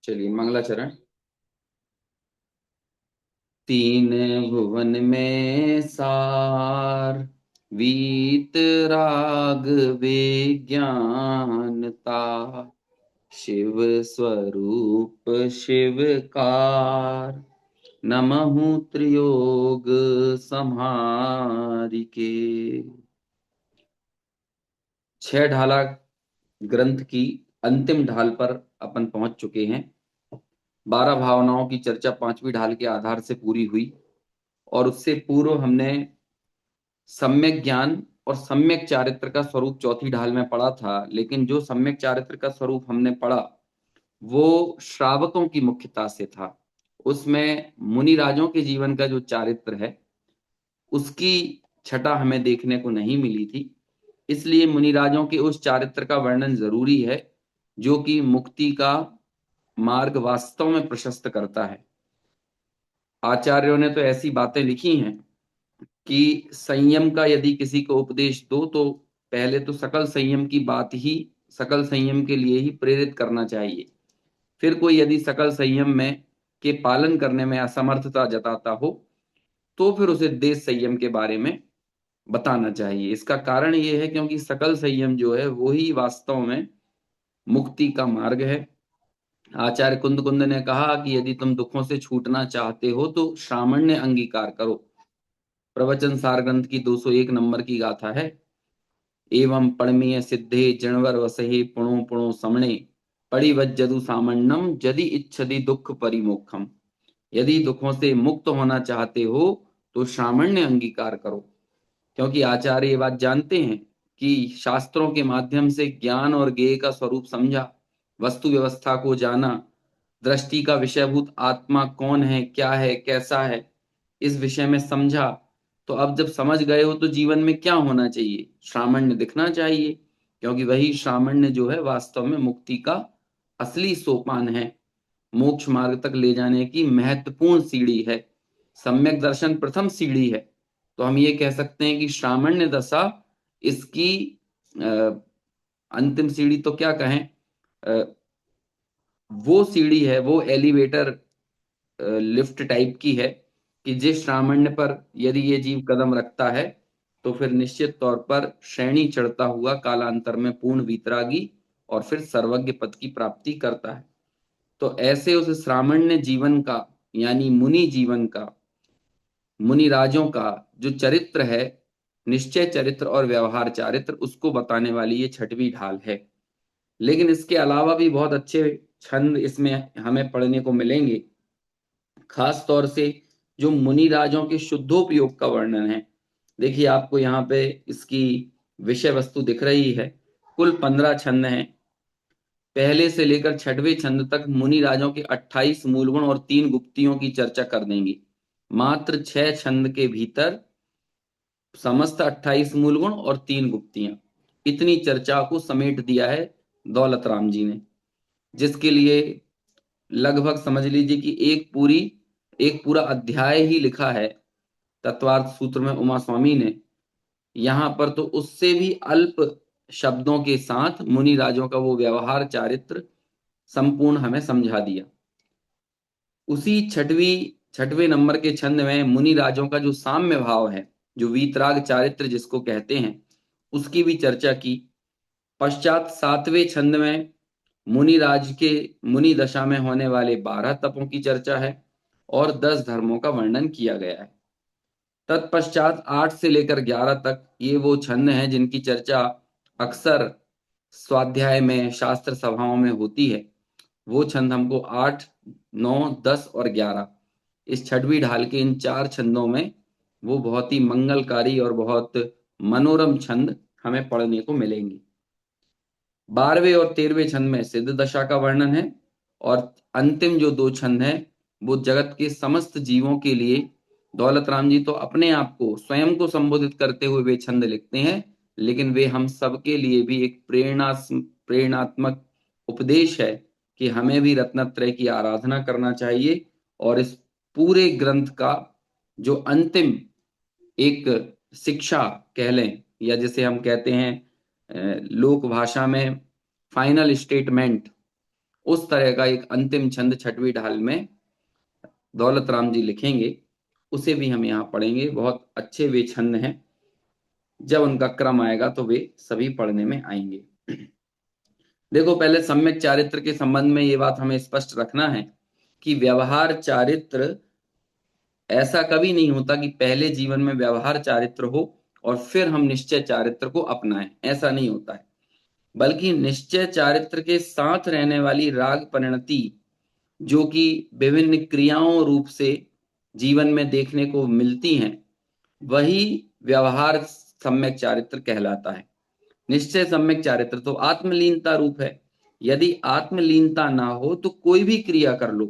चलिए मंगलाचरण। तीन भुवन में सार, वीत राग विज्ञानता, शिव स्वरूप शिवकार, नमहु त्रियोग संहारिके। छह ढाला ग्रंथ की अंतिम ढाल पर अपन पहुंच चुके हैं। 12 भावनाओं की चर्चा पांचवी ढाल के आधार से पूरी हुई और उससे पूर्व हमने सम्यक ज्ञान और सम्यक चारित्र का स्वरूप चौथी ढाल में पढ़ा था। लेकिन जो सम्यक चारित्र का स्वरूप हमने पढ़ा वो श्रावकों की मुख्यता से था। उसमें मुनि राजों के जीवन का जो चारित्र है उसकी छटा हमें देखने को नहीं मिली थी। इसलिए मुनिराजों के उस चारित्र का वर्णन जरूरी है जो कि मुक्ति का मार्ग वास्तव में प्रशस्त करता है। आचार्यों ने तो ऐसी बातें लिखी हैं कि संयम का यदि किसी को उपदेश दो तो पहले तो सकल संयम की बात ही सकल संयम के लिए ही प्रेरित करना चाहिए। फिर कोई यदि सकल संयम में के पालन करने में असमर्थता जताता हो तो फिर उसे देश संयम के बारे में बताना चाहिए। इसका कारण ये है क्योंकि सकल संयम जो है वो ही वास्तव में मुक्ति का मार्ग है। आचार्य कुंद कुंद ने कहा कि यदि तुम दुखों से छूटना चाहते हो तो श्रामण्य अंगीकार करो। प्रवचन सार ग्रंथ की 201 नंबर की गाथा है। एवं पणमीय सिद्धे जणवर वसहे पुणो पुणो समणे, परिवज्जदु सामन्नम यदि इच्छति दुख परिमोक्षम। यदि दुखों से मुक्त होना चाहते हो तो श्रामण्य अंगीकार करो। क्योंकि आचार्य ये बात जानते हैं कि शास्त्रों के माध्यम से ज्ञान और ज्ञेय का स्वरूप समझा, वस्तु व्यवस्था को जाना, दृष्टि का विषयभूत आत्मा कौन है, क्या है, कैसा है, इस विषय में समझा। तो अब जब समझ गए हो तो जीवन में क्या होना चाहिए? श्रामण्य दिखना चाहिए। क्योंकि वही श्रामण्य जो है वास्तव में मुक्ति का असली सोपान है, मोक्ष मार्ग तक ले जाने की महत्वपूर्ण सीढ़ी है। सम्यक दर्शन प्रथम सीढ़ी है। तो हम ये कह सकते हैं कि श्रामण्य दशा इसकी अ, अंतिम सीढ़ी तो क्या कहें, अ, वो सीढ़ी है, वो एलिवेटर लिफ्ट टाइप की है कि जिस श्रामण्य पर यदि ये जीव कदम रखता है तो फिर निश्चित तौर पर श्रेणी चढ़ता हुआ कालांतर में पूर्ण वीतरागी और फिर सर्वज्ञ पद की प्राप्ति करता है। तो ऐसे उस श्रामण्य जीवन का यानी मुनि जीवन का, मुनि राजों का जो चरित्र है, निश्चय चरित्र और व्यवहार चारित्र, उसको बताने वाली ये छठवीं ढाल है। लेकिन इसके अलावा भी बहुत अच्छे छंद इसमें हमें पढ़ने को मिलेंगे। खास तौर से जो मुनि राजों के शुद्धोपयोग का वर्णन है। देखिए आपको यहाँ पे इसकी विषय वस्तु दिख रही है। कुल 15 छंद हैं। पहले से लेकर छठवें छंद तक मुनि राजों के 28 मूलगुण और 3 गुप्तियों की चर्चा कर देंगे। मात्र 6 छंद के भीतर समस्त 28 मूलगुण और 3 गुप्तियां, इतनी चर्चा को समेट दिया है दौलत राम जी ने। जिसके लिए लगभग समझ लीजिए कि एक पूरा अध्याय ही लिखा है तत्वार्थ सूत्र में उमा स्वामी ने। यहां पर तो उससे भी अल्प शब्दों के साथ मुनि राजों का वो व्यवहार चारित्र संपूर्ण हमें समझा दिया। उसी छठवें नंबर के छंद में मुनि राजों का जो साम्य भाव है, जो वीतराग चारित्र जिसको कहते हैं, उसकी भी चर्चा की। पश्चात सातवें छंद में मुनि राज के मुनि दशा में होने वाले 12 तपों की चर्चा है और 10 धर्मों का वर्णन किया गया है। तत्पश्चात 8 से लेकर 11 तक ये वो छंद हैं जिनकी चर्चा अक्सर स्वाध्याय में, शास्त्र सभाओं में होती है। वो छंद हमको 8, 9, 10 और 11, इस छठवीं ढाल के इन 4 छंदों में वो बहुत ही मंगलकारी और बहुत मनोरम छंद हमें पढ़ने को मिलेंगे। 12वें और 13वें छंद में सिद्ध दशा का वर्णन है और अंतिम जो 2 छंद हैं वो जगत के समस्त जीवों के लिए। दौलत राम जी तो अपने आप को स्वयं को संबोधित करते हुए वे छंद लिखते हैं, लेकिन वे हम सबके लिए भी एक प्रेरणात्मक उपदेश है कि हमें भी रत्नत्रय की आराधना करना चाहिए और इस पूरे ग्रंथ का जो अंतिम एक शिक्षा कह लें, या जिसे हम कहते हैं लोक भाषा में फाइनल स्टेटमेंट, उस तरह का एक अंतिम छंद छठवीं ढाल में दौलत राम जी लिखेंगे, उसे भी हम यहाँ पढ़ेंगे। बहुत अच्छे वे छंद हैं, जब उनका क्रम आएगा तो वे सभी पढ़ने में आएंगे। देखो, पहले सम्यक चारित्र के संबंध में ये बात हमें स्पष्ट रखना है कि व्यवहार चारित्र ऐसा कभी नहीं होता कि पहले जीवन में व्यवहार चारित्र हो और फिर हम निश्चय चारित्र को अपनाएं, ऐसा नहीं होता है। बल्कि निश्चय चारित्र के साथ रहने वाली राग परिणति, जो कि विभिन्न क्रियाओं रूप से जीवन में देखने को मिलती हैं, वही व्यवहार सम्यक चारित्र कहलाता है। निश्चय सम्यक चारित्र तो आत्मलीनता रूप है। यदि आत्मलीनता ना हो तो कोई भी क्रिया कर लो,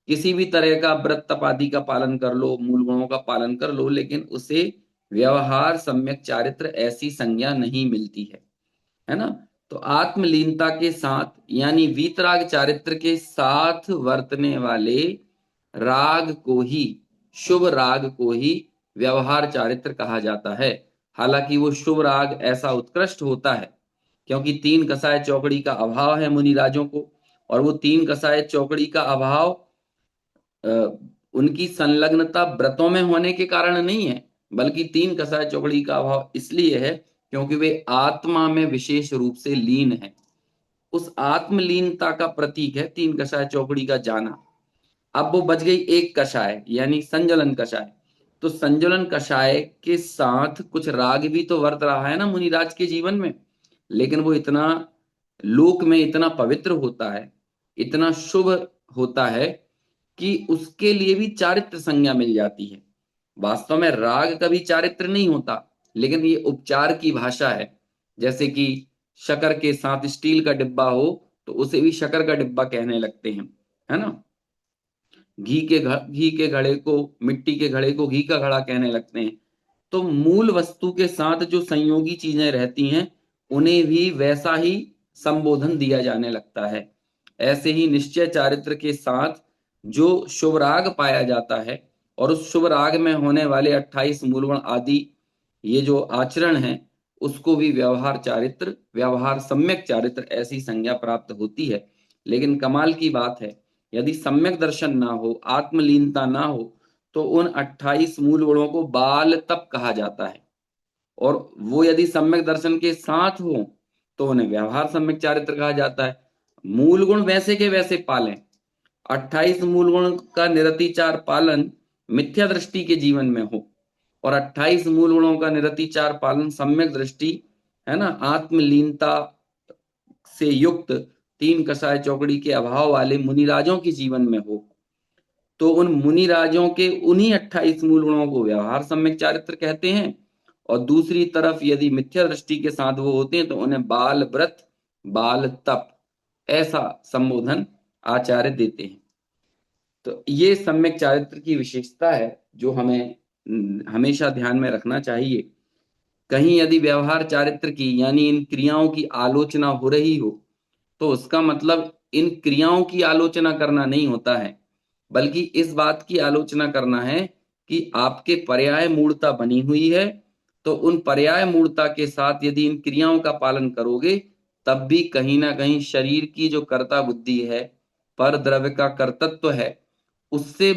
किसी भी तरह का व्रत तप आदि का पालन कर लो, मूल गुणों का पालन कर लो, लेकिन उसे व्यवहार सम्यक चारित्र ऐसी संज्ञा नहीं मिलती है ना। तो आत्मलीनता के साथ यानी वीतराग चारित्र के साथ वर्तने वाले राग को ही, शुभ राग को ही व्यवहार चारित्र कहा जाता है। हालांकि वो शुभ राग ऐसा उत्कृष्ट होता है क्योंकि तीन कसाय चौकड़ी का अभाव है मुनिराजों को, और वो तीन कसाय चौकड़ी का अभाव उनकी संलग्नता व्रतों में होने के कारण नहीं है, बल्कि तीन कसाय चौकड़ी का अभाव इसलिए है क्योंकि वे आत्मा में विशेष रूप से लीन है। उस आत्मलीनता का प्रतीक है तीन कसाय चौकड़ी का जाना। अब वो बच गई एक कषाय यानी संजलन कषाय। तो संजलन कषाय के साथ कुछ राग भी तो वर्त रहा है ना मुनिराज के जीवन में, लेकिन वो इतना लोक में इतना पवित्र होता है, इतना शुभ होता है कि उसके लिए भी चारित्र संज्ञा मिल जाती है। वास्तव में राग कभी चारित्र नहीं होता, लेकिन ये उपचार की भाषा है। जैसे कि शकर के साथ स्टील का डिब्बा हो तो उसे भी शकर का डिब्बा कहने लगते हैं, है ना। घी के घड़े को, मिट्टी के घड़े को घी का घड़ा कहने लगते हैं। तो मूल वस्तु के साथ जो संयोगी चीजें रहती हैं उन्हें भी वैसा ही संबोधन दिया जाने लगता है। ऐसे ही निश्चय चारित्र के साथ जो शुभ राग पाया जाता है और उस शुभ राग में होने वाले 28 मूलगुण आदि ये जो आचरण है उसको भी व्यवहार चारित्र, व्यवहार सम्यक चारित्र ऐसी संज्ञा प्राप्त होती है। लेकिन कमाल की बात है, यदि सम्यक दर्शन ना हो, आत्मलीनता ना हो, तो उन 28 मूल गुणों को बाल तप कहा जाता है। और वो यदि सम्यक दर्शन के साथ हो तो उन्हें व्यवहार सम्यक चारित्र कहा जाता है। मूल गुण वैसे के वैसे पालें, 28 मूल गुण का निरतिचार पालन मिथ्या दृष्टि के जीवन में हो, और 28 मूल गुणों का निरतिचार पालन सम्यक दृष्टि, है ना, आत्मलीनता से युक्त तीन कसाय चौकड़ी के अभाव वाले मुनिराजों के जीवन में हो, तो उन मुनिराजों के उन्हीं 28 मूल गुणों को व्यवहार सम्यक चारित्र कहते हैं। और दूसरी तरफ यदि मिथ्या दृष्टि के साथ वो होते हैं तो उन्हें बाल व्रत, बाल तप ऐसा संबोधन आचार्य देते हैं। तो ये सम्यक चारित्र की विशेषता है जो हमें हमेशा ध्यान में रखना चाहिए। कहीं यदि व्यवहार चारित्र की यानी इन क्रियाओं की आलोचना हो रही हो तो उसका मतलब इन क्रियाओं की आलोचना करना नहीं होता है, बल्कि इस बात की आलोचना करना है कि आपके पर्याय मूढ़ता बनी हुई है, तो उन पर्याय मूढ़ता के साथ यदि इन क्रियाओं का पालन करोगे तब भी कहीं ना कहीं शरीर की जो कर्ता बुद्धि है, पर द्रव्य का कर्तत्व है, उससे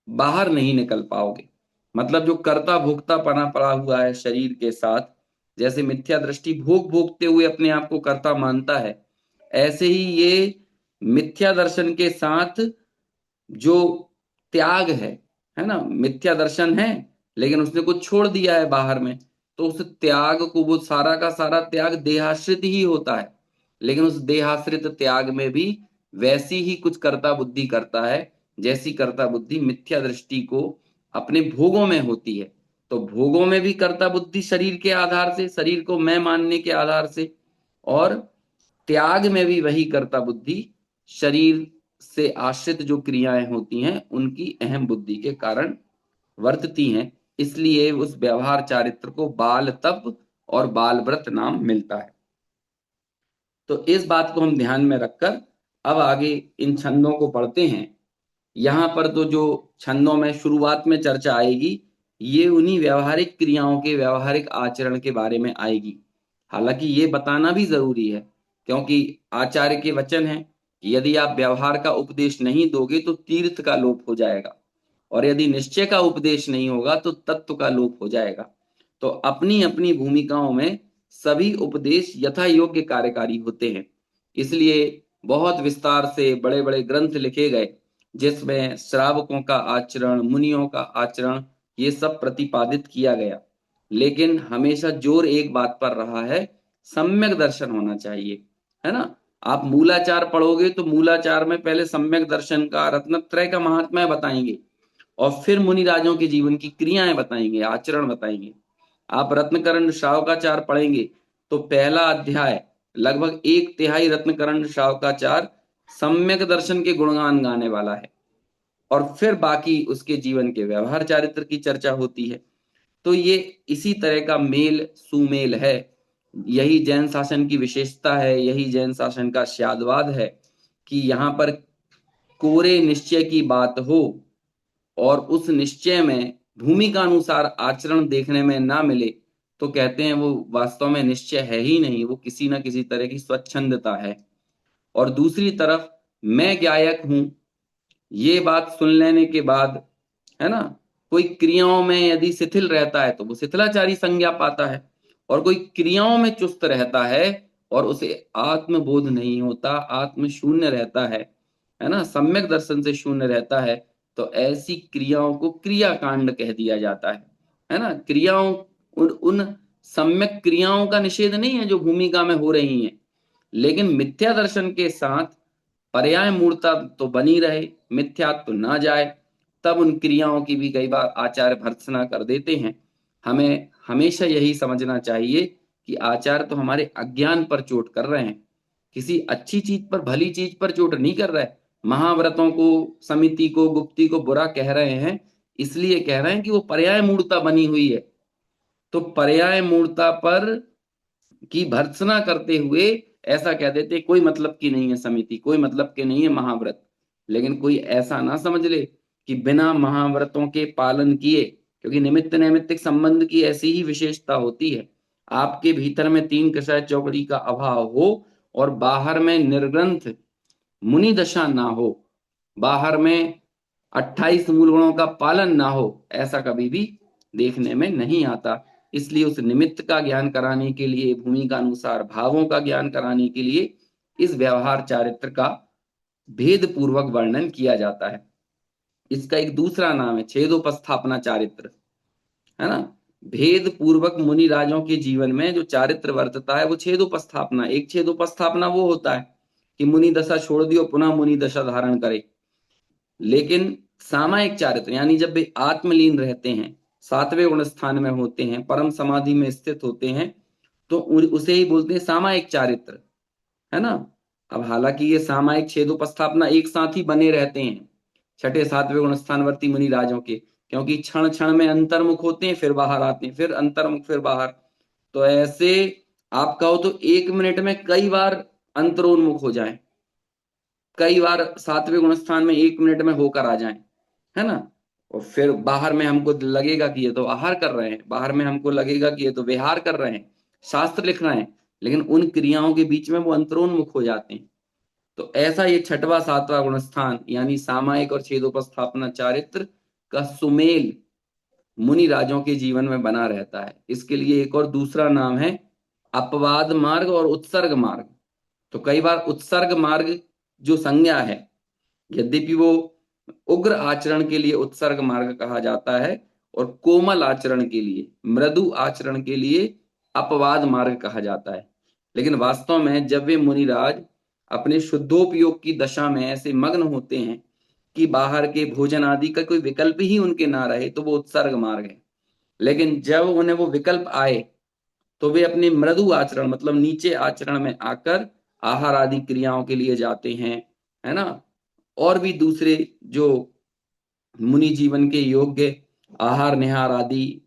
बाहर नहीं निकल पाओगे। मतलब जो कर्ता भोक्ता पना पड़ा हुआ है शरीर के साथ, जैसे मिथ्या दृष्टि भोग भोगते हुए अपने आप को कर्ता मानता है, ऐसे ही ये मिथ्या दर्शन के साथ जो त्याग है ना, मिथ्या दर्शन है लेकिन उसने कुछ छोड़ दिया है बाहर में, तो उस त्याग को, वो सारा का सारा त्याग देहाश्रित ही होता है, लेकिन उस देहाश्रित त्याग में भी वैसी ही कुछ कर्ता बुद्धि करता है जैसी कर्ता बुद्धि मिथ्या दृष्टि को अपने भोगों में होती है। तो भोगों में भी कर्ता बुद्धि शरीर के आधार से, शरीर को मैं मानने के आधार से, और त्याग में भी वही कर्ता बुद्धि शरीर से आश्रित जो क्रियाएं होती हैं उनकी अहम बुद्धि के कारण वर्तती हैं। इसलिए उस व्यवहार चारित्र को बाल तप और बाल व्रत नाम मिलता है। तो इस बात को हम ध्यान में रखकर अब आगे इन छंदों को पढ़ते हैं। यहाँ पर तो जो छंदों में शुरुआत में चर्चा आएगी ये उन्हीं व्यवहारिक क्रियाओं के व्यवहारिक आचरण के बारे में आएगी। हालांकि ये बताना भी जरूरी है क्योंकि आचार्य के वचन हैं कि यदि आप व्यवहार का उपदेश नहीं दोगे तो तीर्थ का लोप हो जाएगा, और यदि निश्चय का उपदेश नहीं होगा तो तत्व का लोप हो जाएगा। तो अपनी अपनी भूमिकाओं में सभी उपदेश यथा योग्य कार्यकारी होते हैं। इसलिए बहुत विस्तार से बड़े बड़े ग्रंथ लिखे गए, जिसमें श्रावकों का आचरण, मुनियों का आचरण, ये सब प्रतिपादित किया गया। लेकिन हमेशा जोर एक बात पर रहा है, सम्यक दर्शन होना चाहिए, है ना। आप मूलाचार पढ़ोगे तो मूलाचार में पहले सम्यक दर्शन का, रत्नत्रय का महात्म्य बताएंगे, और फिर मुनि राजों के जीवन की क्रियाएं बताएंगे, आचरण बताएंगे। आप रत्नकरण श्रावकाचार पढ़ेंगे तो पहला अध्याय लगभग एक तिहाई रत्नकरण श्रावकाचार सम्यक दर्शन के गुणगान गाने वाला है, और फिर बाकी उसके जीवन के व्यवहार चारित्र की चर्चा होती है। तो ये इसी तरह का मेल सुमेल है। यही जैन शासन की विशेषता है, यही जैन शासन का स्यादवाद है कि यहाँ पर कोरे निश्चय की बात हो और उस निश्चय में भूमिका अनुसार आचरण देखने में ना मिले तो कहते हैं वो वास्तव में निश्चय है ही नहीं, वो किसी ना किसी तरह की स्वच्छंदता है। और दूसरी तरफ मैं गायक हूं, ये बात सुन लेने के बाद, है ना, कोई क्रियाओं में यदि शिथिल रहता है तो वो शिथिलाचारी संज्ञा पाता है, और कोई क्रियाओं में चुस्त रहता है और उसे आत्मबोध नहीं होता, आत्म शून्य रहता है ना, सम्यक दर्शन से शून्य रहता है, तो ऐसी क्रियाओं को क्रियाकांड कह दिया जाता है ना। क्रियाओं, उन सम्यक क्रियाओं का निषेध नहीं है जो भूमिका में हो रही हैं, लेकिन मिथ्या दर्शन के साथ पर्याय मूर्ता तो बनी रहे, मिथ्यात्व तो ना जाए, तब उन क्रियाओं की भी कई बार आचार्य भर्त्सना कर देते हैं। हमें हमेशा यही समझना चाहिए कि आचार्य तो हमारे अज्ञान पर चोट कर रहे हैं, किसी अच्छी चीज पर, भली चीज पर चोट नहीं कर रहे। महाव्रतों को, समिति को, गुप्ती को बुरा कह रहे हैं, इसलिए कह रहे हैं कि वो पर्याय मूर्ता बनी हुई है। तो पर्याय मूर्ता पर की भर्त्सना करते हुए ऐसा कह देते कोई मतलब की नहीं है समिति, कोई मतलब के नहीं है महाव्रत। लेकिन कोई ऐसा ना समझ ले कि बिना महाव्रतों के पालन किए, क्योंकि निमित्त नैमित्तिक संबंध की ऐसी ही विशेषता होती है। आपके भीतर में तीन कषाय चौकड़ी का अभाव हो और बाहर में निर्ग्रंथ मुनि दशा ना हो, बाहर में 28 मूल गुणों का पालन ना हो, ऐसा कभी भी देखने में नहीं आता। इसलिए उस निमित्त का ज्ञान कराने के लिए, भूमिका अनुसार भावों का ज्ञान कराने के लिए इस व्यवहार चारित्र का भेद पूर्वक वर्णन किया जाता है। इसका एक दूसरा नाम है छेदोपस्थापना चारित्र, है ना। भेद पूर्वक मुनि राजों के जीवन में जो चारित्र वर्तता है वो छेदोपस्थापना। एक छेदोपस्थापना वो होता है कि मुनि दशा छोड़ दियो, पुनः मुनि दशा धारण करे। लेकिन सामायिक चारित्र यानी जब वे आत्मलीन रहते हैं, सातवें गुण स्थान में होते हैं, परम समाधि में स्थित होते हैं, तो उसे ही बोलते हैं सामायिक चारित्र, है ना। अब हालांकि ये सामायिक छेदोपस्थापना एक साथ ही बने रहते हैं छठे सातवें गुण स्थानवर्ती मुनि राजों के, क्योंकि क्षण क्षण में अंतर्मुख होते हैं, फिर बाहर आते हैं, फिर अंतर्मुख, फिर बाहर। तो ऐसे आप कहो तो एक मिनट में कई बार अंतरोन्मुख हो जाएं, कई बार सातवें गुण स्थान में एक मिनट में होकर आ जाएं, है ना। और फिर बाहर में हमको लगेगा कि ये तो आहार कर रहे हैं, बाहर में हमको लगेगा कि ये तो विहार कर रहे हैं, शास्त्र लिख रहे हैं, लेकिन उन क्रियाओं के बीच में वो अंतरोन्मुख हो जाते हैं। तो ऐसा ये छठवां सातवां गुण स्थान यानी सामायिक और छेदोपस्थापना चारित्र का सुमेल मुनि राजों के जीवन में बना रहता है। इसके लिए एक और दूसरा नाम है अपवाद मार्ग और उत्सर्ग मार्ग। तो कई बार उत्सर्ग मार्ग जो संज्ञा है, यद्यपि वो उग्र आचरण के लिए उत्सर्ग मार्ग कहा जाता है और कोमल आचरण के लिए, मृदु आचरण के लिए अपवाद मार्ग कहा जाता है। लेकिन वास्तव में जब वे मुनिराज अपने शुद्धोपयोग की दशा में ऐसे मग्न होते हैं कि बाहर के भोजन आदि का कोई विकल्प ही उनके ना रहे, तो वो उत्सर्ग मार्ग है। लेकिन जब उन्हें वो विकल्प आए तो वे अपने मृदु आचरण मतलब नीचे आचरण में आकर आहार आदि क्रियाओं के लिए जाते हैं, है ना। और भी दूसरे जो मुनि जीवन के योग्य आहार निहार आदि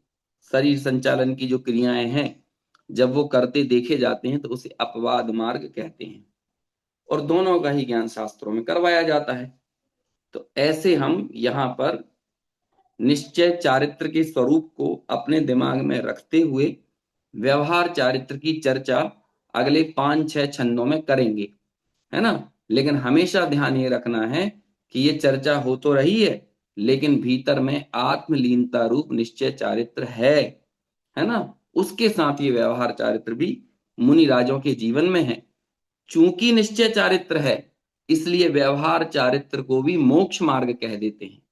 शरीर संचालन की जो क्रियाएं हैं, जब वो करते देखे जाते हैं तो उसे अपवाद मार्ग कहते हैं, और दोनों का ही ज्ञान शास्त्रों में करवाया जाता है। तो ऐसे हम यहाँ पर निश्चय चारित्र के स्वरूप को अपने दिमाग में रखते हुए व्यवहार चारित्र की चर्चा अगले 5-6 छंदों में करेंगे, है ना। लेकिन हमेशा ध्यान ये रखना है कि ये चर्चा हो तो रही है, लेकिन भीतर में आत्मलीनता रूप निश्चय चारित्र है ना। उसके साथ ये व्यवहार चारित्र भी मुनि राजों के जीवन में है। चूंकि निश्चय चारित्र है, इसलिए व्यवहार चारित्र को भी मोक्ष मार्ग कह देते हैं।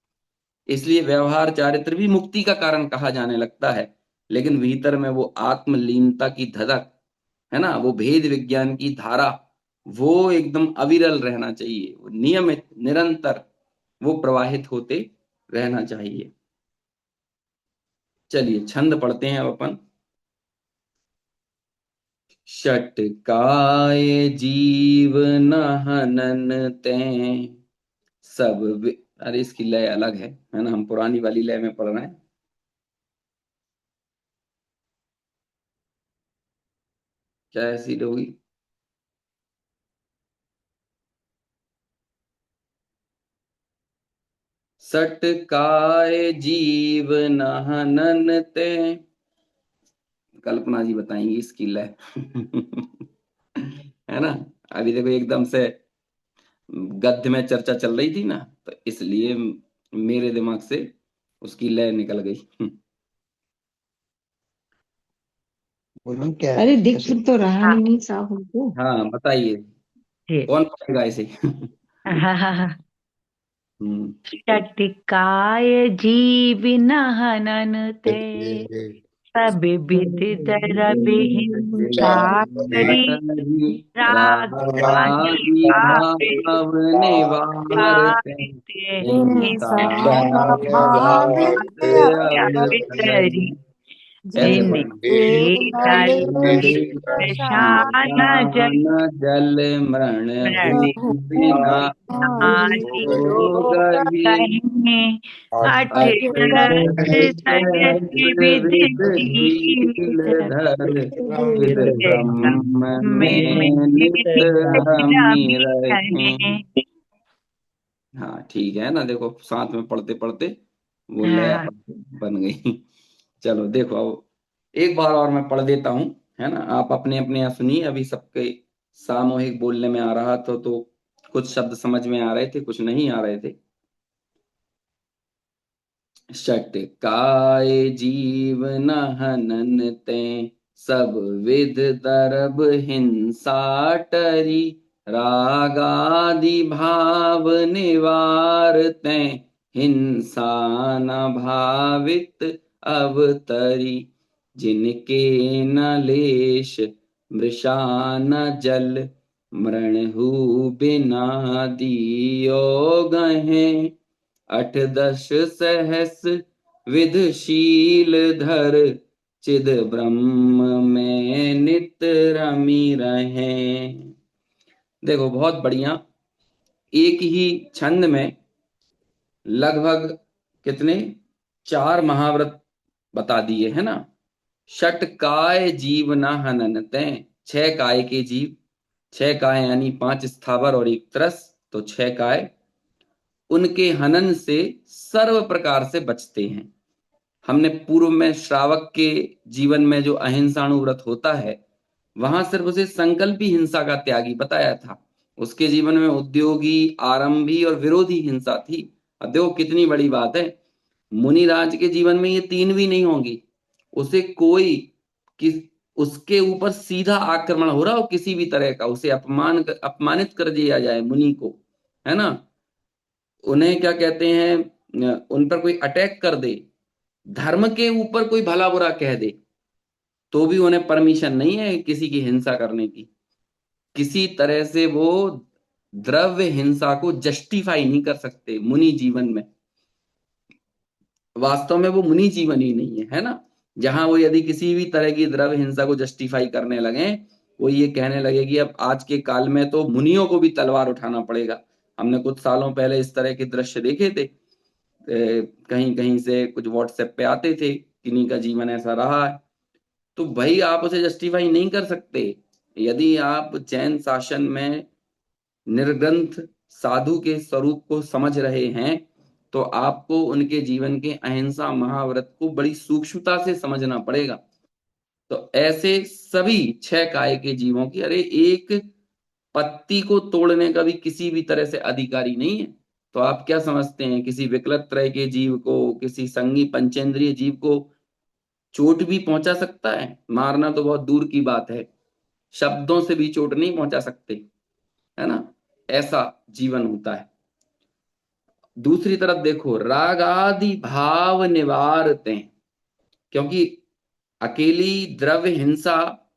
इसलिए व्यवहार चारित्र भी मुक्ति का कारण कहा जाने लगता है। लेकिन भीतर में वो आत्मलीनता की धधक, है ना, वो भेद विज्ञान की धारा, वो एकदम अविरल रहना चाहिए, वो नियमित निरंतर वो प्रवाहित होते रहना चाहिए। चलिए छंद पढ़ते हैं अब अपन। षटकाय जीवन हनन तें अरे इसकी लय अलग है ना, हम पुरानी वाली लय में पढ़ रहे हैं। क्या ऐसी होगी? सटकाय जीवन हनन तें, कल्पना जी बताएंगी इसकी लय। है ना। अभी देखो एकदम से गद्य में चर्चा चल रही थी ना, तो इसलिए मेरे दिमाग से उसकी लय निकल गई। बोलूं क्या? अरे दिख तो रहा नहीं साहब हमको। हाँ बताइए, जी। कौन पढ़ेगा ऐसे? हम्म। षटकाय जीविन हनन ते सब विध दर हिंसा करी राग आदि रागादि भावे भाव निवारते भाविते हिंसा हिंसा भावित वितरी अवतरी। ऐसे जिन पढ़ना। के नले नले शान जल शान जल मरण मृण हूँ बिना नारी योग ही कहीं अठ दस सहस्र विधशील धर चिद ब्रह्म में नित रमी रहे। हाँ ठीक है ना, देखो साथ में पढ़ते पढ़ते वो लय बन गई। चलो देखो अब एक बार और मैं पढ़ देता हूँ, है ना, आप अपने अपने यहाँ सुनिए। अभी सबके सामूहिक बोलने में आ रहा था तो कुछ शब्द समझ में आ रहे थे, कुछ नहीं आ रहे थे। षटकाय जीवन हनन तें सब विध दरब हिंसा टरी रागादि भाव निवार तें हिंसा न भावित अवतरी जिनके न लेश मृषा न जल मृणहु बिना दियो गहे अठ दश सहस विधशील धर चिद ब्रह्म में नित रमी रहे। देखो बहुत बढ़िया, एक ही छंद में लगभग कितने, 4 महाव्रत बता दिए, है ना। षट काय जीव न हनन तें, 6 काय के जीव, 6 काय यानी 5 स्थावर और 1 तरस, तो 6 काय उनके हनन से सर्व प्रकार से बचते हैं। हमने पूर्व में श्रावक के जीवन में जो अहिंसाणु व्रत होता है, वहां सिर्फ उसे संकल्पी हिंसा का त्यागी बताया था। उसके जीवन में उद्योगी, आरंभी और विरोधी हिंसा थी। अब देखो कितनी बड़ी बात है, मुनिराज के जीवन में ये 3 भी नहीं होंगी। उसे कोई किस उसके ऊपर सीधा आक्रमण हो रहा हो किसी भी तरह का, उसे अपमानित कर दिया जाए मुनि को, है ना, उन्हें क्या कहते हैं, उन पर कोई अटैक कर दे, धर्म के ऊपर कोई भला बुरा कह दे, तो भी उन्हें परमिशन नहीं है किसी की हिंसा करने की। किसी तरह से वो द्रव्य हिंसा को जस्टिफाई नहीं कर सकते मुनि जीवन में। वास्तव में वो मुनि जीवन ही नहीं है ना, जहां वो यदि किसी भी तरह की द्रव्य हिंसा को जस्टिफाई करने लगे, वो ये कहने लगे कि अब आज के काल में तो मुनियों को भी तलवार उठाना पड़ेगा। हमने कुछ सालों पहले इस तरह के दृश्य देखे थे, कहीं कहीं से कुछ व्हाट्सएप पे आते थे, किन्हीं का जीवन ऐसा रहा है। तो भाई आप उसे जस्टिफाई नहीं कर सकते। यदि आप जैन शासन में निर्ग्रंथ साधु के स्वरूप को समझ रहे हैं, तो आपको उनके जीवन के अहिंसा महाव्रत को बड़ी सूक्ष्मता से समझना पड़ेगा। तो ऐसे सभी 6 काय के जीवों की, अरे एक पत्ती को तोड़ने का भी किसी भी तरह से अधिकारी नहीं है। तो आप क्या समझते हैं, किसी विकलत तरह के जीव को, किसी संगी पंचेंद्रिय जीव को चोट भी पहुंचा सकता है? मारना तो बहुत दूर की बात है, शब्दों से भी चोट नहीं पहुंचा सकते, है ना। ऐसा जीवन होता है। दूसरी तरफ देखो, रागादि भाव निवारते, क्योंकि अकेली द्रव्य हिंसा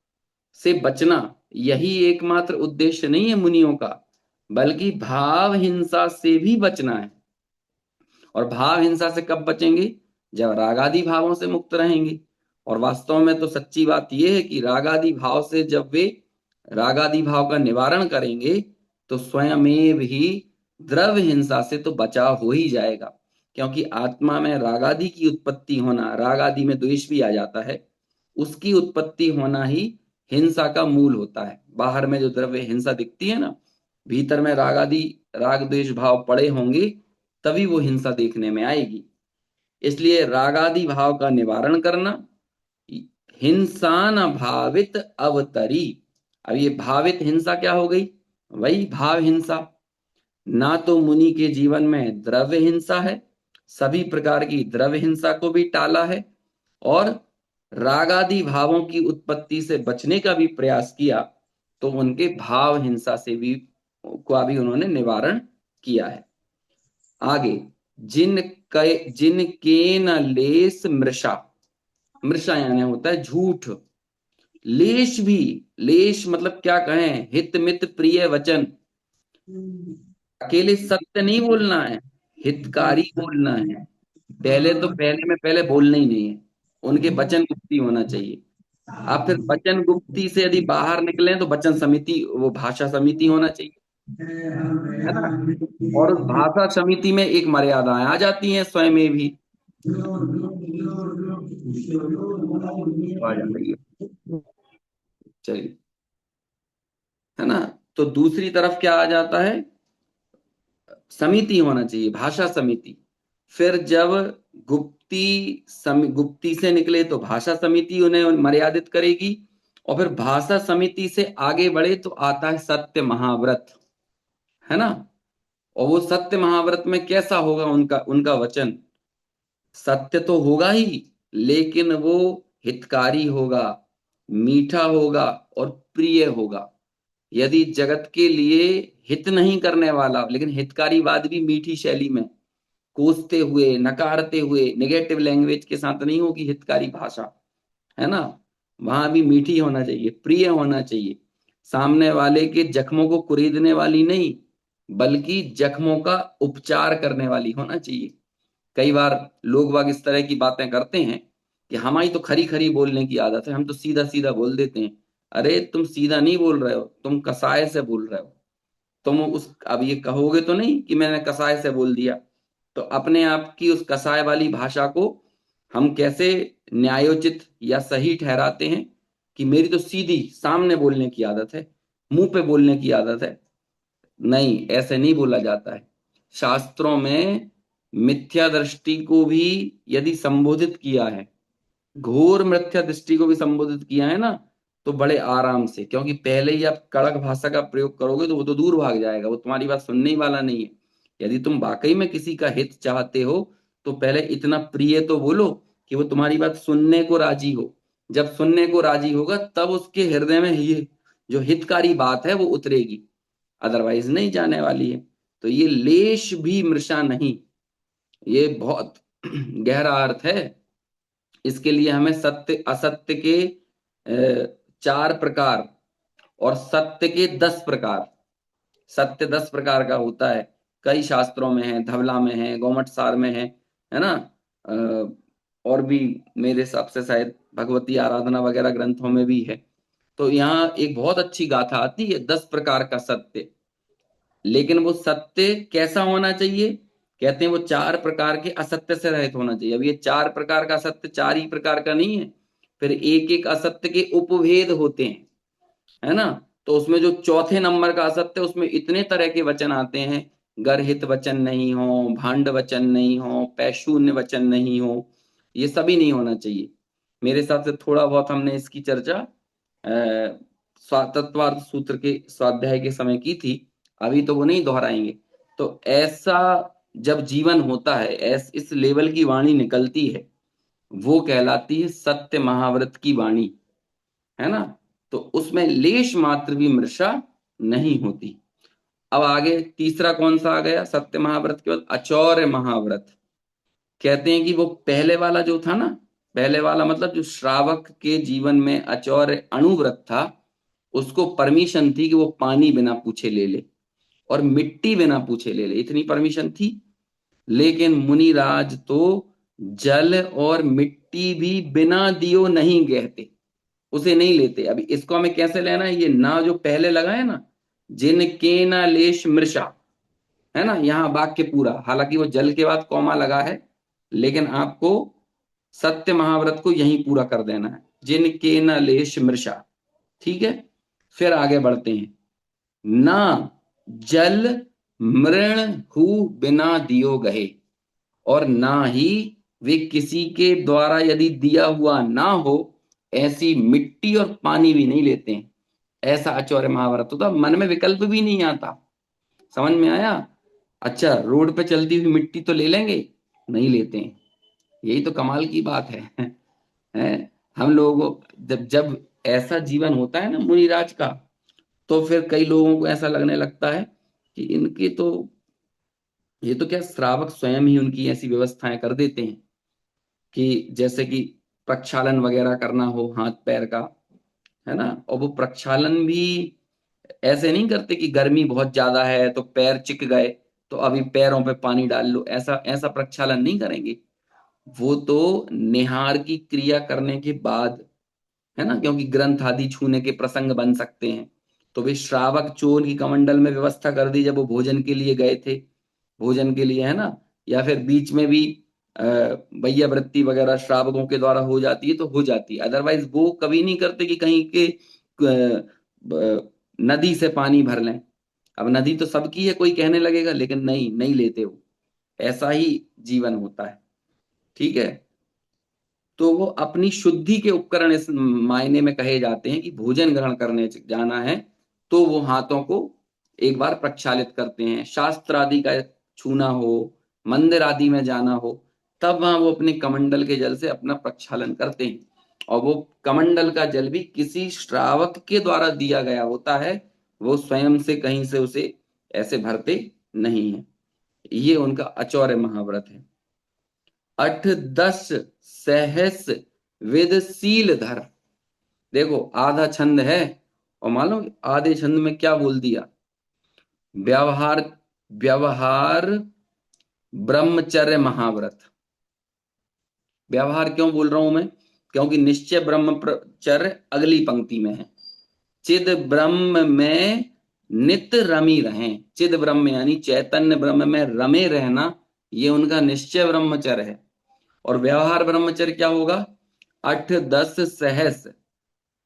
से बचना यही एकमात्र उद्देश्य नहीं है मुनियों का, बल्कि भाव हिंसा से भी बचना है। और भाव हिंसा से कब बचेंगे? जब रागादि भावों से मुक्त रहेंगे। और वास्तव में तो सच्ची बात यह है कि रागादि भाव से जब वे रागादि भाव का निवारण करेंगे तो स्वयमेव ही द्रव्य हिंसा से तो बचाव हो ही जाएगा। क्योंकि आत्मा में रागादि की उत्पत्ति होना, रागादि में द्वेष भी आ जाता है, उसकी उत्पत्ति होना ही हिंसा का मूल होता है। बाहर में जो द्रव्य हिंसा दिखती है ना, भीतर में रागादि राग द्वेष भाव पड़े होंगे, तभी वो हिंसा देखने में आएगी। इसलिए रागादि भाव का निवारण करना, हिंसा न भावित अवतरी। अब ये भावित हिंसा क्या हो गई? वही भाव हिंसा। ना तो मुनि के जीवन में द्रव्य हिंसा है, सभी प्रकार की द्रव्य हिंसा को भी टाला है, और रागादि भावों की उत्पत्ति से बचने का भी प्रयास किया, तो उनके भाव हिंसा से भी का भी उन्होंने निवारण किया है। आगे, जिनके न लेस मृषा, मृषा यानी होता है झूठ, लेश भी, लेश मतलब क्या कहें, हित मित प्रिय वचन, अकेले सत्य नहीं बोलना है, हितकारी बोलना है। पहले बोलना ही नहीं है, उनके वचन गुप्ती होना चाहिए। आप फिर वचन गुप्ती से यदि बाहर निकले तो वचन समिति, वो भाषा समिति होना चाहिए, है ना। और उस भाषा समिति में एक मर्यादाएं आ जाती हैं स्वयं में भी। आ जा रही है, चलिए, है ना। तो दूसरी तरफ क्या आ जाता है, समिति होना चाहिए, भाषा समिति। फिर जब गुप्ती से निकले तो भाषा समिति उन्हें मर्यादित करेगी, और फिर भाषा समिति से आगे बढ़े तो आता है सत्य महाव्रत, है ना। और वो सत्य महाव्रत में कैसा होगा उनका उनका वचन? सत्य तो होगा ही, लेकिन वो हितकारी होगा, मीठा होगा और प्रिय होगा। यदि जगत के लिए हित नहीं करने वाला, लेकिन हितकारी बात भी मीठी शैली में, कोसते हुए, नकारते हुए, नेगेटिव लैंग्वेज के साथ नहीं होगी हितकारी भाषा, है ना। वहां भी मीठी होना चाहिए, प्रिय होना चाहिए, सामने वाले के जख्मों को कुरेदने वाली नहीं, बल्कि जख्मों का उपचार करने वाली होना चाहिए। कई बार लोग बाग इस तरह की बातें करते हैं कि हमारी तो खरी खरी बोलने की आदत है, हम तो सीधा सीधा बोल देते हैं। अरे तुम सीधा नहीं बोल रहे हो, तुम कसाय से बोल रहे हो। तुम उस अब ये कहोगे तो नहीं कि मैंने कसाय से बोल दिया। तो अपने आप की उस कसाय वाली भाषा को हम कैसे न्यायोचित या सही ठहराते हैं कि मेरी तो सीधी सामने बोलने की आदत है, मुंह पे बोलने की आदत है। नहीं, ऐसे नहीं बोला जाता है। शास्त्रों में मिथ्या दृष्टि को भी यदि संबोधित किया है, घोर मिथ्या दृष्टि को भी संबोधित किया है ना, तो बड़े आराम से, क्योंकि पहले ही आप कड़क भाषा का प्रयोग करोगे तो वो तो दूर भाग जाएगा, वो तुम्हारी बात सुनने ही वाला नहीं है। यदि तुम वाकई में किसी का हित चाहते हो तो पहले इतना प्रिय तो बोलो कि वो तुम्हारी बात सुनने को राजी हो। जब सुनने को राजी होगा तब उसके हृदय में ये जो हितकारी बात है वो उतरेगी, अदरवाइज नहीं जाने वाली है। तो ये लेश भी मृषा नहीं, ये बहुत गहरा अर्थ है। इसके लिए हमें सत्य असत्य के 4 प्रकार और सत्य के 10 प्रकार, सत्य 10 प्रकार का होता है, कई शास्त्रों में है, धवला में है, गोमट सार में है ना। और भी मेरे हिसाब से शायद भगवती आराधना वगैरह ग्रंथों में भी है। तो यहाँ एक बहुत अच्छी गाथा आती है, 10 प्रकार का सत्य। लेकिन वो सत्य कैसा होना चाहिए? कहते हैं वो 4 प्रकार के असत्य से रहित होना चाहिए। अब ये 4 प्रकार का सत्य 4 ही प्रकार का नहीं है, फिर एक एक असत्य के उपभेद होते हैं, है ना। तो उसमें जो चौथे नंबर का असत्य, उसमें इतने तरह के वचन आते हैं, गर्हित वचन नहीं हो, भांड वचन नहीं हो, पैशून्य वचन नहीं हो, ये सभी नहीं होना चाहिए। मेरे हिसाब से थोड़ा बहुत हमने इसकी चर्चा तत्वार्थ सूत्र के स्वाध्याय के समय की थी, अभी तो वो नहीं दोहराएंगे। तो ऐसा जब जीवन होता है, इस लेवल की वाणी निकलती है, वो कहलाती है सत्य महाव्रत की वाणी, है ना। तो उसमें लेश मात्र भी मृषा नहीं होती। अब आगे तीसरा कौन सा आ गया सत्य महाव्रत के बाद? अचौर्य महाव्रत। कहते हैं कि वो पहले वाला जो था ना, पहले वाला मतलब जो श्रावक के जीवन में अचौर्य अणुव्रत था, उसको परमिशन थी कि वो पानी बिना पूछे ले ले और मिट्टी बिना पूछे ले ले, इतनी परमिशन थी। लेकिन मुनिराज तो जल और मिट्टी भी बिना दियो नहीं गहते, उसे नहीं लेते। अभी इसको हमें कैसे लेना है? ये ना जो पहले लगा है ना, जिनके ना लेश मृषा, है ना, यहाँ वाक्य पूरा, हालांकि वो जल के बाद कौमा लगा है, लेकिन आपको सत्य महाव्रत को यहीं पूरा कर देना है, जिनके न लेश मृषा। ठीक है, फिर आगे बढ़ते हैं। ना जल मृण हु बिना दियो गहे, और ना ही वे किसी के द्वारा यदि दिया हुआ ना हो, ऐसी मिट्टी और पानी भी नहीं लेते हैं। ऐसा आचार्य महाभारत होता, मन में विकल्प भी नहीं आता। समझ में आया? अच्छा, रोड पे चलती हुई मिट्टी तो ले लेंगे? नहीं लेते हैं। यही तो कमाल की बात है, हैं? हम लोगों को जब जब ऐसा जीवन होता है ना मुनिराज का, तो फिर कई लोगों को ऐसा लगने लगता है कि इनके तो, ये तो क्या श्रावक स्वयं ही उनकी ऐसी व्यवस्थाएं कर देते हैं कि जैसे कि प्रक्षालन वगैरह करना हो हाथ पैर का, है ना, और वो प्रक्षालन भी ऐसे नहीं करते कि गर्मी बहुत ज्यादा है तो पैर चिक गए तो अभी पैरों पे पानी डाल लो, ऐसा ऐसा प्रक्षालन नहीं करेंगे। वो तो निहार की क्रिया करने के बाद, है ना, क्योंकि ग्रंथ आदि छूने के प्रसंग बन सकते हैं, तो वे श्रावक चोर की कमंडल में व्यवस्था कर दी जब वो भोजन के लिए गए थे, भोजन के लिए, है ना। या फिर बीच में भी भैया वृत्ति वगैरह श्रावकों के द्वारा हो जाती है तो हो जाती है, अदरवाइज वो कभी नहीं करते कि कहीं के नदी से पानी भर लें। अब नदी तो सबकी है, कोई कहने लगेगा, लेकिन नहीं, नहीं लेते वो। ऐसा ही जीवन होता है। ठीक है, तो वो अपनी शुद्धि के उपकरण इस मायने में कहे जाते हैं कि भोजन ग्रहण करने जाना है तो वो हाथों को एक बार प्रक्षालित करते हैं, शास्त्र आदि का छूना हो, मंदिर आदि में जाना हो, तब वहां वो अपने कमंडल के जल से अपना प्रक्षालन करते हैं। और वो कमंडल का जल भी किसी श्रावक के द्वारा दिया गया होता है, वो स्वयं से कहीं से उसे ऐसे भरते नहीं है। ये उनका अचौर्य महाव्रत है। 8 10 सहस विद सील धर। देखो आधा छंद है, और मालूम आधे छंद में क्या बोल दिया? व्यवहार, व्यवहार ब्रह्मचर्य महाव्रत। व्यवहार क्यों बोल रहा हूं मैं? क्योंकि निश्चय ब्रह्मचर्य अगली पंक्ति में है। चिद ब्रह्म में नित रमी रहें, चिद ब्रह्म यानी चैतन्य ब्रह्म में रमे रहना, ये उनका निश्चय ब्रह्मचर्य है। और व्यवहार ब्रह्मचर्य क्या होगा? 8 10 सहस,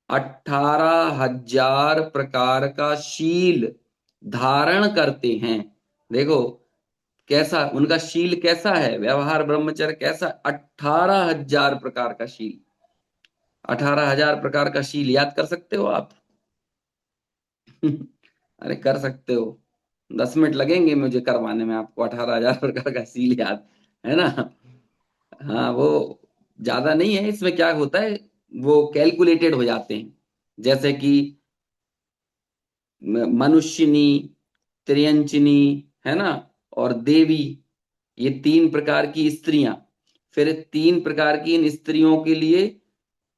18,000 प्रकार का शील धारण करते हैं। देखो कैसा उनका शील कैसा है, व्यवहार ब्रह्मचर्य कैसा? 18,000 प्रकार का शील। 18,000 प्रकार का शील याद कर सकते हो आप? अरे कर सकते हो, 10 मिनट लगेंगे मुझे करवाने में आपको 18,000 प्रकार का सील याद, है ना। हाँ, वो ज्यादा नहीं है, इसमें क्या होता है, वो कैलकुलेटेड हो जाते हैं। जैसे कि मनुष्यनी, त्रियंचिनी, है ना, और देवी, ये 3 प्रकार की स्त्रियां। फिर 3 प्रकार की इन स्त्रियों के लिए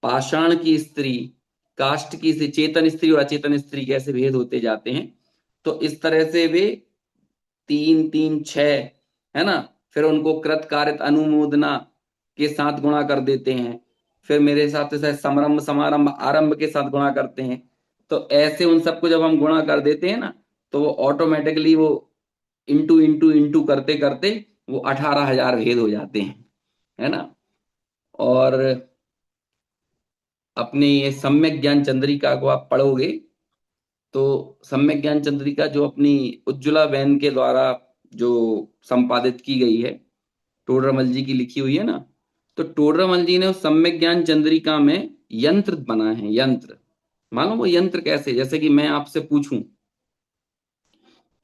पाषाण की स्त्री, काष्ठ की स्त्री, चेतन स्त्री और अचेतन स्त्री के ऐसे भेद होते जाते हैं। तो इस तरह से वे 3 3 6, है ना, फिर उनको कृत कारित अनुमोदना के साथ गुणा कर देते हैं। फिर मेरे हिसाब से शायद समारंभ समारंभ आरंभ के साथ गुणा करते हैं। तो ऐसे उन सबको जब हम गुणा कर देते हैं ना, तो वो ऑटोमेटिकली वो इंटू इंटू इंटू करते करते वो 18,000 भेद हो जाते हैं, है ना। और अपने ये सम्यक ज्ञान चंद्रिका को आप पढ़ोगे तो सम्यक ज्ञान चंद्रिका जो अपनी उज्ज्वला बहन के द्वारा जो संपादित की गई है, टोडरमल जी की लिखी हुई है ना, तो टोडरमल जी ने उस सम्यक ज्ञान चंद्रिका में यंत्र बनाए हैं, यंत्र, मालूम वो यंत्र कैसे? जैसे कि मैं आपसे पूछूं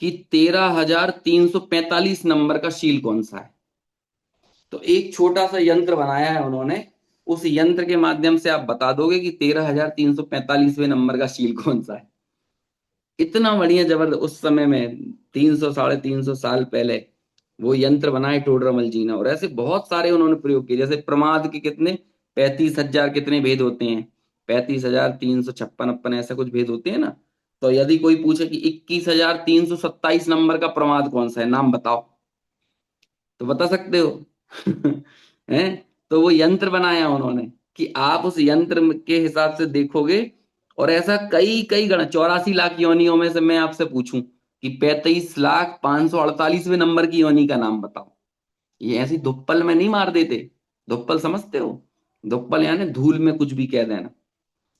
कि 13,345 नंबर का शील कौन सा है, तो एक छोटा सा यंत्र बनाया है उन्होंने, उस यंत्र के माध्यम से आप बता दोगे कि 13,345वें नंबर का शील कौन सा है। इतना बढ़िया जबरदस्त उस समय में, 300 350 साल पहले वो यंत्र बनाए टोडरमल जी ने। और ऐसे बहुत सारे उन्होंने प्रयोग किए, जैसे प्रमाद के कितने 35,000 कितने भेद होते हैं, 35,356 अपन ऐसा कुछ भेद होते हैं ना। तो यदि कोई पूछे कि 21,327 नंबर का प्रमाद कौन सा है, नाम बताओ, तो बता सकते हो? हैं? तो वो यंत्र बनाया उन्होंने कि आप उस यंत्र के हिसाब से देखोगे। और ऐसा कई कई गण 84 लाख योनियों में से मैं आपसे पूछूं कि 35,548वें नंबर की योनि का नाम बताओ, ये ऐसी धुप्पल में नहीं मार देते। धुप्पल समझते हो? धुप्पल यानी धूल में कुछ भी कह देना।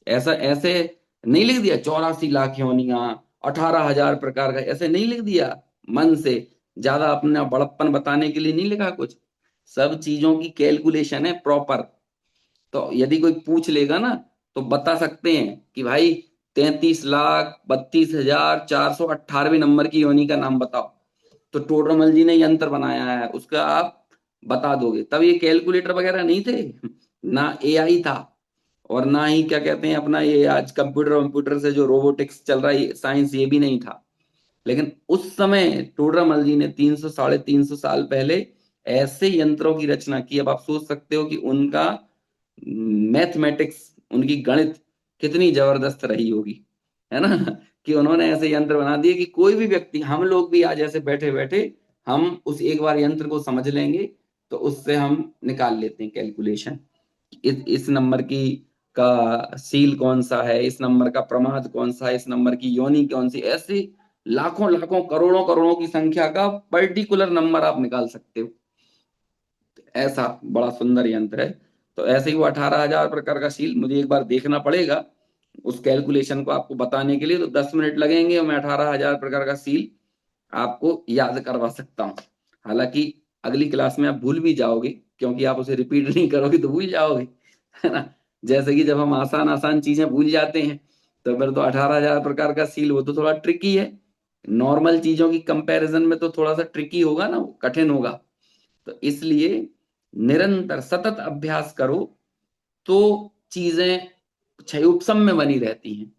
ऐसा ऐसे नहीं लिख दिया 84 लाख योनियां, 18,000 प्रकार का, ऐसे नहीं लिख दिया मन से, ज्यादा अपना बड़प्पन बताने के लिए नहीं लिखा कुछ। सब चीजों की कैलकुलेशन है प्रॉपर। तो यदि कोई पूछ लेगा ना, तो बता सकते हैं कि भाई 33,32,418वें नंबर की योनि का नाम बताओ, तो टोडरमल जी ने यंत्र बनाया है उसका, आप बता दोगे। तब ये कैलकुलेटर वगैरह नहीं थे, ना एआई था, और ना ही क्या कहते हैं अपना ये आज कंप्यूटर कंप्यूटर से जो रोबोटिक्स चल रहा है साइंस, ये भी नहीं था। लेकिन उस समय टोडरमल जी ने 300 350 साल पहले ऐसे यंत्रों की रचना की। अब आप सोच सकते हो कि उनका मैथमेटिक्स, उनकी गणित कितनी जबरदस्त रही होगी, है ना? कि उन्होंने ऐसे यंत्र बना दिए कि कोई भी व्यक्ति, हम लोग भी आज ऐसे बैठे बैठे हम उस एक बार यंत्र को समझ लेंगे, तो उससे हम निकाल लेते हैं कैलकुलेशन। इस नंबर की का सील कौन सा है, इस नंबर का प्रमाद कौन सा है, इस नंबर की योनि कौन सी, ऐसे लाखों लाखों करोड़ों करोड़ों की संख्या का पर्टिकुलर नंबर आप निकाल सकते हो। ऐसा बड़ा सुंदर यंत्र है। तो ऐसे ही वो 18,000 प्रकार का शील, मुझे एक बार देखना पड़ेगा उस कैलकुलेशन को आपको बताने के लिए, तो 10 मिनट लगेंगे और मैं 18,000 प्रकार का सील आपको याद करवा सकता हूँ। हालांकि अगली क्लास में आप भूल भी जाओगे, क्योंकि आप उसे रिपीट नहीं करोगे तो भूल जाओगे, है ना? जैसे कि जब हम आसान आसान चीजें भूल जाते हैं, तो फिर तो 18,000 प्रकार का सील वो तो थोड़ा ट्रिकी है। नॉर्मल चीजों की कंपैरिजन में तो थोड़ा सा ट्रिकी होगा ना, वो कठिन होगा। तो इसलिए निरंतर सतत अभ्यास करो, तो चीजें क्षयोपशम में बनी रहती हैं।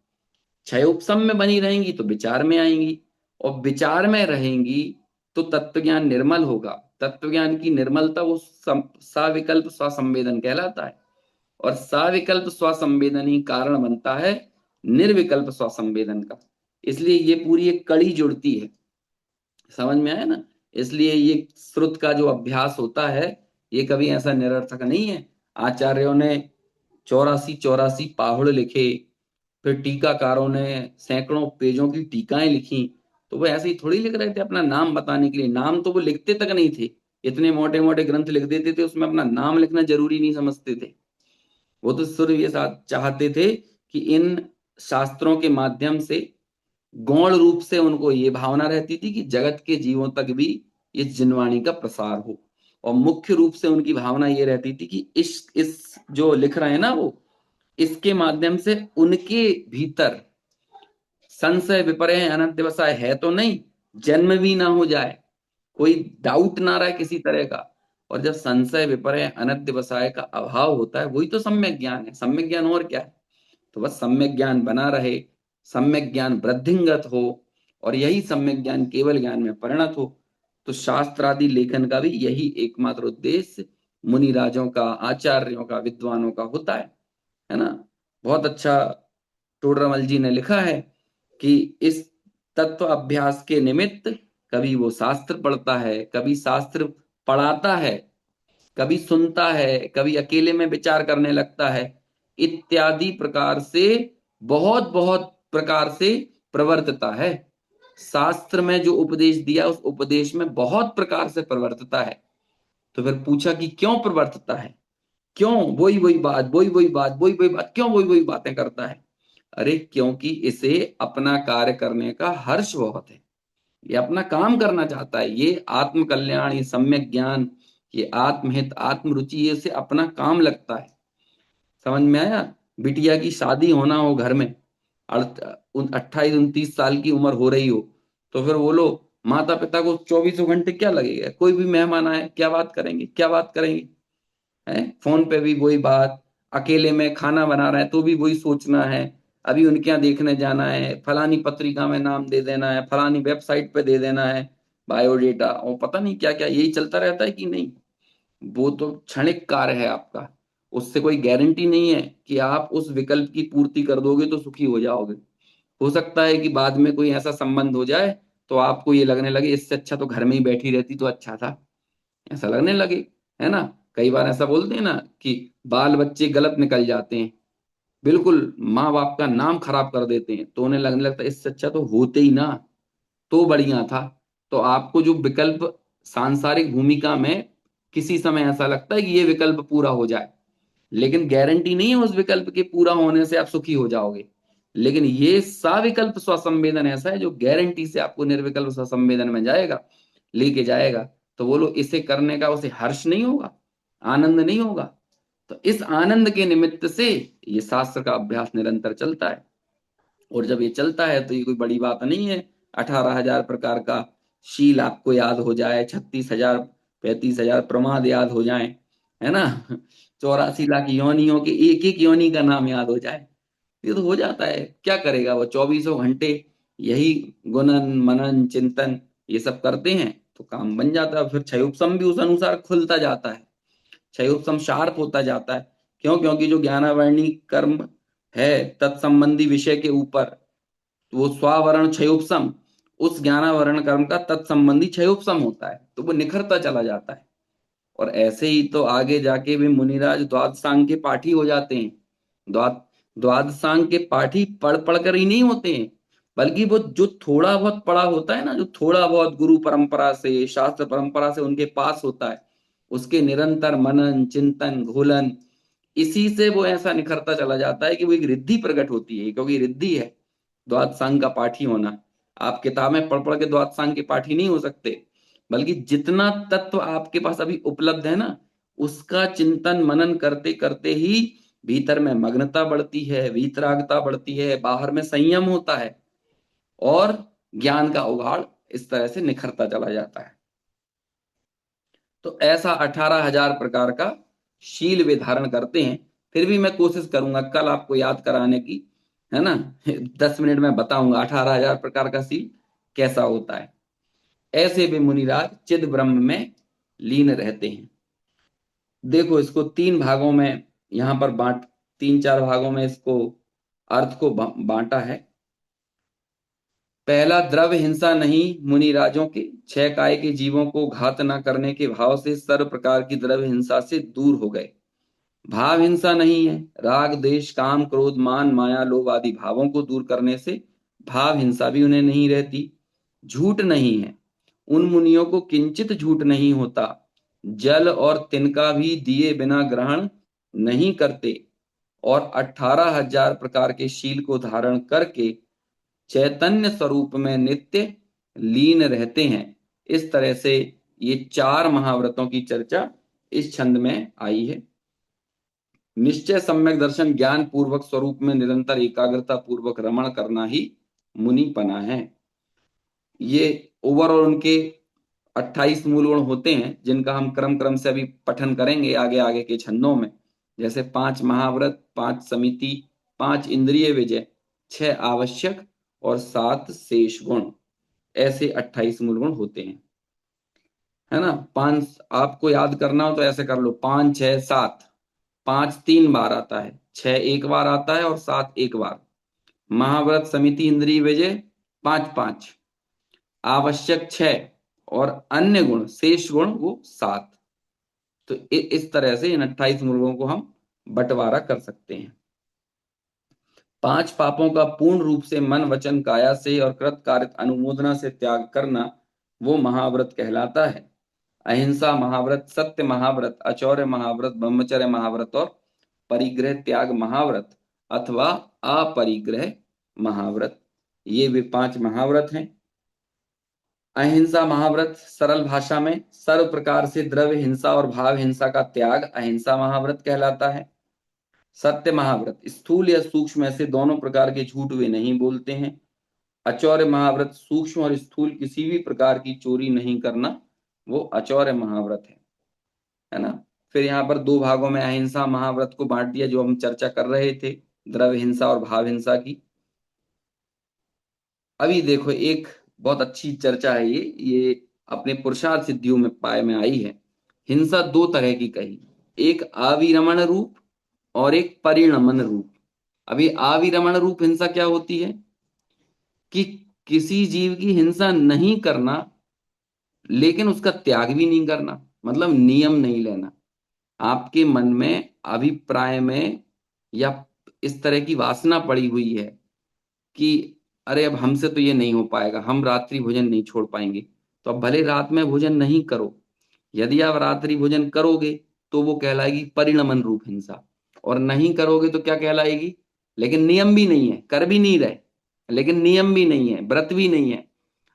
क्षयोपशम में बनी रहेंगी तो विचार में आएंगी, और विचार में रहेंगी तो तत्व ज्ञान निर्मल होगा। तत्व ज्ञान की निर्मलता वो साविकल्प स्वसंवेदन कहलाता है। और साविकल्प स्वसंवेदन ही कारण बनता है निर्विकल्प स्वसंवेदन का। इसलिए ये पूरी एक कड़ी जुड़ती है। समझ में आया ना? इसलिए ये श्रुत का जो अभ्यास होता है, ये कभी ऐसा निरर्थक नहीं है। आचार्यों ने 84 84 पाहुड़ लिखे, फिर टीकाकारों ने सैकड़ों पेजों की टीकाएं लिखी। तो वो ऐसे ही थोड़ी लिख रहे थे अपना नाम बताने के लिए, नाम तो वो लिखते तक नहीं थे। इतने मोटे मोटे ग्रंथ लिख देते थे, उसमें अपना नाम लिखना जरूरी नहीं समझते थे। वो तो सिर्फ ये चाहते थे कि इन शास्त्रों के माध्यम से गौण रूप से उनको ये भावना रहती थी कि जगत के जीवों तक भी ये जिनवाणी का प्रसार हो। और मुख्य रूप से उनकी भावना ये रहती थी कि इस जो लिख रहे हैं ना वो, इसके माध्यम से उनके भीतर संशय विपर्य अनध्यवसाय है तो नहीं, जन्म भी ना हो जाए, कोई डाउट ना रहे किसी तरह का। और जब संशय विपर्य अनध्यवसाय का अभाव होता है, वही तो सम्यक ज्ञान है। सम्यक ज्ञान और क्या है? तो बस सम्यक ज्ञान बना रहे, सम्यक ज्ञान वृद्धिंगत हो, और यही सम्यक ज्ञान केवल ज्ञान में परिणत हो। तो शास्त्रादि लेखन का भी यही एकमात्र उद्देश्य मुनि राजों का, आचार्यों का, विद्वानों का होता है ना? बहुत अच्छा टोडरमल जी ने लिखा है कि इस तत्व अभ्यास के निमित्त कभी वो शास्त्र पढ़ता है, कभी शास्त्र पढ़ाता है, कभी सुनता है, कभी अकेले में विचार करने लगता है, इत्यादि प्रकार से बहुत बहुत प्रकार से प्रवर्तता है। शास्त्र में जो उपदेश दिया उस उपदेश में बहुत प्रकार से प्रवर्तता है। तो फिर पूछा कि क्यों प्रवर्तता है, क्यों वही वही बात, वही वही बात, वही वही बात, क्यों वही वही बातें करता है? अरे क्योंकि इसे अपना कार्य करने का हर्ष बहुत है। ये अपना काम करना चाहता है, ये आत्म कल्याण, ये सम्यक ज्ञान, ये आत्महित, आत्मरुचि, ये उसे अपना काम लगता है। समझ में आया? बिटिया की शादी होना हो घर में, 28 29 साल की उम्र हो रही हो, तो फिर बोलो माता पिता को 24 घंटे क्या लगेगा, कोई भी मेहमान आए क्या बात करेंगे, क्या बात करेंगे। है फोन पे भी वही बात, अकेले में खाना बना रहे हैं तो भी वही सोचना है, अभी उनके यहाँ देखने जाना है, फलानी पत्रिका में नाम दे देना है, फलानी वेबसाइट पे दे देना है बायोडेटा, और पता नहीं क्या क्या यही चलता रहता है कि नहीं। वो तो क्षणिक कार्य है आपका, उससे कोई गारंटी नहीं है कि आप उस विकल्प की पूर्ति कर दोगे तो सुखी हो जाओगे। हो सकता है कि बाद में कोई ऐसा संबंध हो जाए तो आपको ये लगने लगे इससे अच्छा तो घर में ही बैठी रहती तो अच्छा था, ऐसा लगने लगे। है ना, कई बार ऐसा बोलते हैं ना कि बाल बच्चे गलत निकल जाते हैं, बिल्कुल माँ बाप का नाम खराब कर देते हैं, तो उन्हें लगने लगता है इससे अच्छा तो होते ही ना, तो बढ़िया था। तो आपको जो विकल्प सांसारिक भूमिका में किसी समय ऐसा लगता है कि ये विकल्प पूरा हो जाए, लेकिन गारंटी नहीं है उस विकल्प के पूरा होने से आप सुखी हो जाओगे। लेकिन ये साविकल्प स्वसंवेदन ऐसा है जो गारंटी से आपको निर्विकल्प स्वसंवेदन में जाएगा, लेके जाएगा। तो बोलो इसे करने का उसे हर्ष नहीं होगा, आनंद नहीं होगा। तो इस आनंद के निमित्त से ये शास्त्र का अभ्यास निरंतर चलता है। और जब ये चलता है तो ये कोई बड़ी बात नहीं है, 18,000 प्रकार का शील आपको याद हो जाए, 36,000 35,000 प्रमाद याद हो जाए, है ना, 84 लाख योनियों के एक एक योनि का नाम याद हो जाए, ये तो हो जाता है। क्या करेगा वो 24 घंटे यही गुणन मनन चिंतन ये सब करते हैं तो काम बन जाता है। फिर क्षयोपम भी उस अनुसार खुलता जाता है, क्षयोपम शार्प होता जाता है। क्यों? क्योंकि जो ज्ञानावरणी कर्म है तत्संबंधी विषय के ऊपर, तो वो स्वावरण क्षयोपम उस ज्ञानावरण कर्म का तत्संबंधी क्षयोपम होता है, तो वो निखरता चला जाता है। और ऐसे ही तो आगे जाके भी मुनिराज द्वादशांग के पाठी हो जाते हैं। द्वाद द्वादशांग के पाठी पढ़ पढ़ कर ही नहीं होते हैं, बल्कि वो जो थोड़ा बहुत पढ़ा होता है ना, जो थोड़ा बहुत गुरु परंपरा से शास्त्र परंपरा से उनके पास होता है, उसके निरंतर मनन चिंतन घोलन, इसी से वो ऐसा निखरता चला जाता है कि वो एक रिद्धि प्रकट होती है, क्योंकि रिद्धि है द्वादशांग का पाठी होना। आप किताबें पढ़ पढ़ के द्वादशांग के पाठी नहीं हो सकते, बल्कि जितना तत्व आपके पास अभी उपलब्ध है ना, उसका चिंतन मनन करते करते ही भीतर में मग्नता बढ़ती है, वीतरागता बढ़ती है, बाहर में संयम होता है, और ज्ञान का उघाड़ इस तरह से निखरता चला जाता है। तो ऐसा 18,000 प्रकार का शील वे धारण करते हैं। फिर भी मैं कोशिश करूंगा कल आपको याद कराने की, है ना, 10 मिनट में बताऊंगा 18,000 प्रकार का शील कैसा होता है। ऐसे वे मुनिराज चिद ब्रह्म में लीन रहते हैं। देखो इसको तीन भागों में यहां पर बांट, तीन चार भागों में इसको अर्थ को बांटा है। पहला, द्रव्य हिंसा नहीं मुनिराजों के, छह काय के जीवों को घात न करने के भाव से सर्व प्रकार की द्रव्य हिंसा से दूर हो गए। भाव हिंसा नहीं है, राग देश काम क्रोध मान माया लोभ आदि भावों को दूर करने से भाव हिंसा भी उन्हें नहीं रहती। झूठ नहीं है, उन मुनियों को किंचित झूठ नहीं होता। जल और तिनका भी दिए बिना ग्रहण नहीं करते, और 18,000 प्रकार के शील को धारण करके चैतन्य स्वरूप में नित्य लीन रहते हैं। इस तरह से ये चार महाव्रतों की चर्चा इस छंद में आई है। निश्चय सम्यक दर्शन ज्ञान पूर्वक स्वरूप में निरंतर एकाग्रता पूर्वक रमण करना ही मुनिपना है। ये ओवरऑल उनके 28 मूल गुण होते हैं, जिनका हम क्रम क्रम से अभी पठन करेंगे आगे आगे के छंदों में। जैसे 5 महाव्रत, 5 समिति, 5 इंद्रिय विजय, 6 आवश्यक और 7 शेष गुण, ऐसे 28 मूल गुण होते हैं। है ना, 5 आपको याद करना हो तो ऐसे कर लो, 5 6 7। 5 3 बार आता है, 6 एक बार आता है और 7 एक बार। महाव्रत समिति इंद्रिय विजय 5 5, आवश्यक 6, और अन्य गुण शेष गुण वो 7। तो इस तरह से इन 28 मुर्गों को हम बंटवारा कर सकते हैं। 5 पापों का पूर्ण रूप से मन वचन काया से और कृत कार्य अनुमोदना से त्याग करना वो महाव्रत कहलाता है। अहिंसा महाव्रत, सत्य महाव्रत, अचौर्य महाव्रत, ब्रह्मचर्य महाव्रत और परिग्रह त्याग महाव्रत अथवा अपरिग्रह महाव्रत, ये भी 5 महाव्रत हैं। अहिंसा महाव्रत सरल भाषा में सर्व प्रकार से द्रव्य हिंसा और भाव हिंसा का त्याग अहिंसा महाव्रत कहलाता है। सत्य महाव्रत, स्थूल या सूक्ष्म ऐसे दोनों प्रकार के झूठ वे नहीं बोलते हैं। अचौर्य महाव्रत, सूक्ष्म और स्थूल किसी भी प्रकार की चोरी नहीं करना, वो अचौर्य महाव्रत है ना। फिर यहाँ पर दो भागों में अहिंसा महाव्रत को बांट दिया, जो हम चर्चा कर रहे थे, द्रव्य हिंसा और भाव हिंसा की। अभी देखो एक बहुत अच्छी चर्चा है ये अपने पुरुषार्थ सिद्धियों में पाए में आई है। हिंसा दो तरह की कही, एक आविरमण रूप और एक परिणमन रूप। अभी आविरमण रूप हिंसा क्या होती है कि किसी जीव की हिंसा नहीं करना, लेकिन उसका त्याग भी नहीं करना, मतलब नियम नहीं लेना। आपके मन में अभिप्राय में या इस तरह की वासना पड़ी हुई है कि अरे अब हमसे तो ये नहीं हो पाएगा, हम रात्रि भोजन नहीं छोड़ पाएंगे, तो अब भले रात में भोजन नहीं करो। यदि आप रात्रि भोजन करोगे तो वो कहलाएगी परिणमन रूप हिंसा, और नहीं करोगे तो क्या कहलाएगी, लेकिन नियम भी नहीं है, कर भी नहीं रहे, लेकिन नियम भी नहीं है, व्रत भी नहीं है,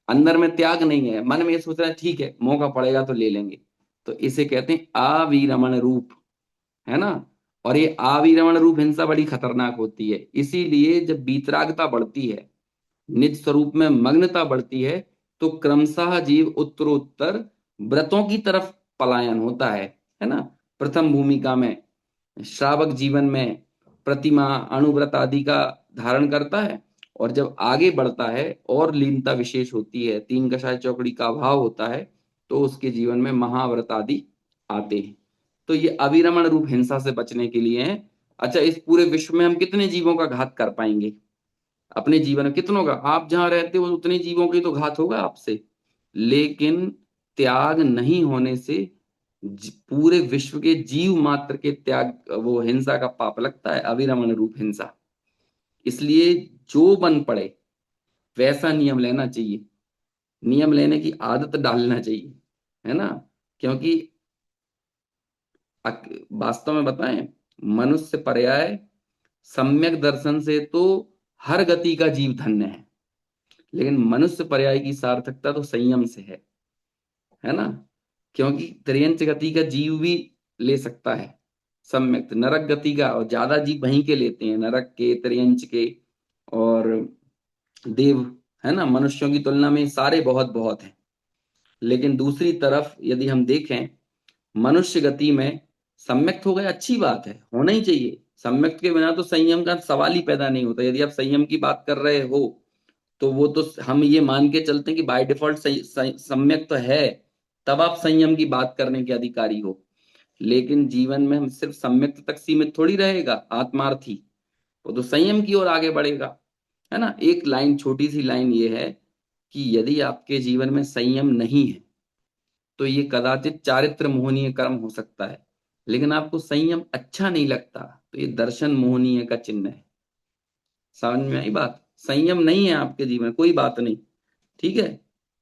अंदर में त्याग नहीं है, मन में ये सोच रहा है ठीक है मौका पड़ेगा तो ले लेंगे, तो इसे कहते हैं आविरमण रूप, है ना। और ये आविरमण रूप हिंसा बड़ी खतरनाक होती है, इसीलिए जब बीतरागता बढ़ती है, निज स्वरूप में मग्नता बढ़ती है, तो क्रमशः जीव उत्तरोत्तर व्रतों की तरफ पलायन होता है ना। प्रथम भूमिका में श्रावक जीवन में प्रतिमा अणुव्रत आदि का धारण करता है, और जब आगे बढ़ता है और लीनता विशेष होती है, तीन कषाय चौकड़ी का अभाव होता है, तो उसके जीवन में महाव्रत आदि आते हैं। तो ये अविरमण रूप हिंसा से बचने के लिए है। अच्छा, इस पूरे विश्व में हम कितने जीवों का घात कर पाएंगे, अपने जीवन में कितनों का, आप जहां रहते हो उतने जीवों की तो घात होगा आपसे, लेकिन त्याग नहीं होने से पूरे विश्व के जीव मात्र के त्याग, वो हिंसा का पाप लगता है, अविरमण रूप हिंसा। इसलिए जो बन पड़े वैसा नियम लेना चाहिए, नियम लेने की आदत डालना चाहिए, है ना। क्योंकि वास्तव में बताएं, मनुष्य पर्याय सम्यक दर्शन से तो हर गति का जीव धन्य है, लेकिन मनुष्य पर्याय की सार्थकता तो संयम से है ना। क्योंकि त्रियंच गति का जीव भी ले सकता है सम्यक, नरक गति का और ज्यादा जीव वहीं के लेते हैं, नरक के, त्रियंच के और देव, है ना। मनुष्यों की तुलना में सारे बहुत बहुत हैं। लेकिन दूसरी तरफ यदि हम देखें, मनुष्य गति में सम्यक हो गया, अच्छी बात है, होना ही चाहिए। सम्यक के बिना तो संयम का सवाल ही पैदा नहीं होता। यदि आप संयम की बात कर रहे हो तो वो तो हम ये मान के चलते हैं कि बाय डिफॉल्ट सम्यक तो है, तब आप संयम की बात करने के अधिकारी हो। लेकिन जीवन में हम सिर्फ सम्यक तक सीमित थोड़ी रहेगा आत्मार्थी, वो तो संयम की ओर आगे बढ़ेगा, है ना। एक लाइन, छोटी सी लाइन ये है कि यदि आपके जीवन में संयम नहीं है तो ये कदाचित चारित्र मोहनीय कर्म हो सकता है, लेकिन आपको संयम अच्छा नहीं लगता तो ये दर्शन मोहनीय का चिन्ह है। समझ में आई बात, संयम नहीं है आपके जीवन में, कोई बात नहीं, ठीक है,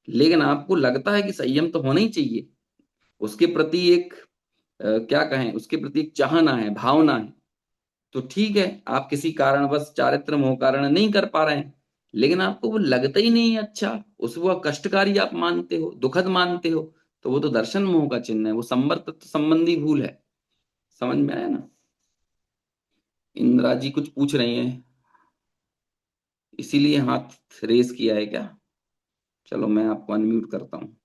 लेकिन आपको लगता है कि संयम तो होना ही चाहिए, उसके प्रति एक क्या कहें, उसके प्रति एक चाहना है, भावना है, तो ठीक है, आप किसी कारणवश चारित्र मोह कारण नहीं कर पा रहे हैं, लेकिन आपको वो लगता ही नहीं है अच्छा, उस वो कष्टकारी आप मानते हो, दुखद मानते हो, तो वो तो दर्शन मोह का चिन्ह है, वो संवर्त संबंधी भूल है। समझ में आया ना। इंदिरा जी कुछ पूछ रही हैं, इसीलिए हाथ रेस किया है क्या। चलो मैं आपको अनम्यूट करता हूँ।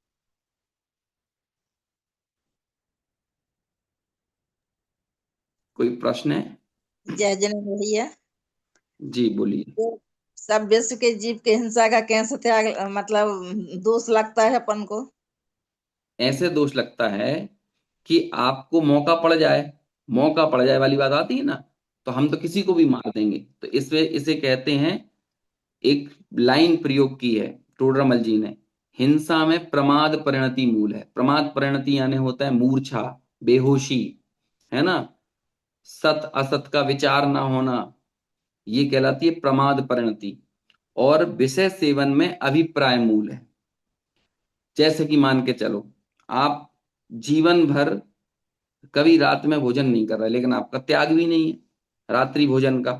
कोई प्रश्न है। जय जन भैया। जी बोलिए। तो सब विश्व के जीव के हिंसा का कैसे त्याग, मतलब दोष लगता है अपन को। ऐसे दोष लगता है कि आपको मौका पड़ जाए वाली बात आती है ना, तो हम तो किसी को भी मार देंगे, तो इसमें इसे कहते हैं, एक लाइन प्रयोग की है टोडरमल जी ने, हिंसा में प्रमाद परिणति मूल है। प्रमाद परिणति यानी होता है मूर्छा, बेहोशी, है ना, सत असत का विचार ना होना, ये कहलाती है प्रमाद परिणति। और विषय सेवन में अभिप्राय मूल है। जैसे कि मान के चलो, आप जीवन भर कभी रात में भोजन नहीं कर रहे, लेकिन आपका त्याग भी नहीं है रात्रि भोजन का,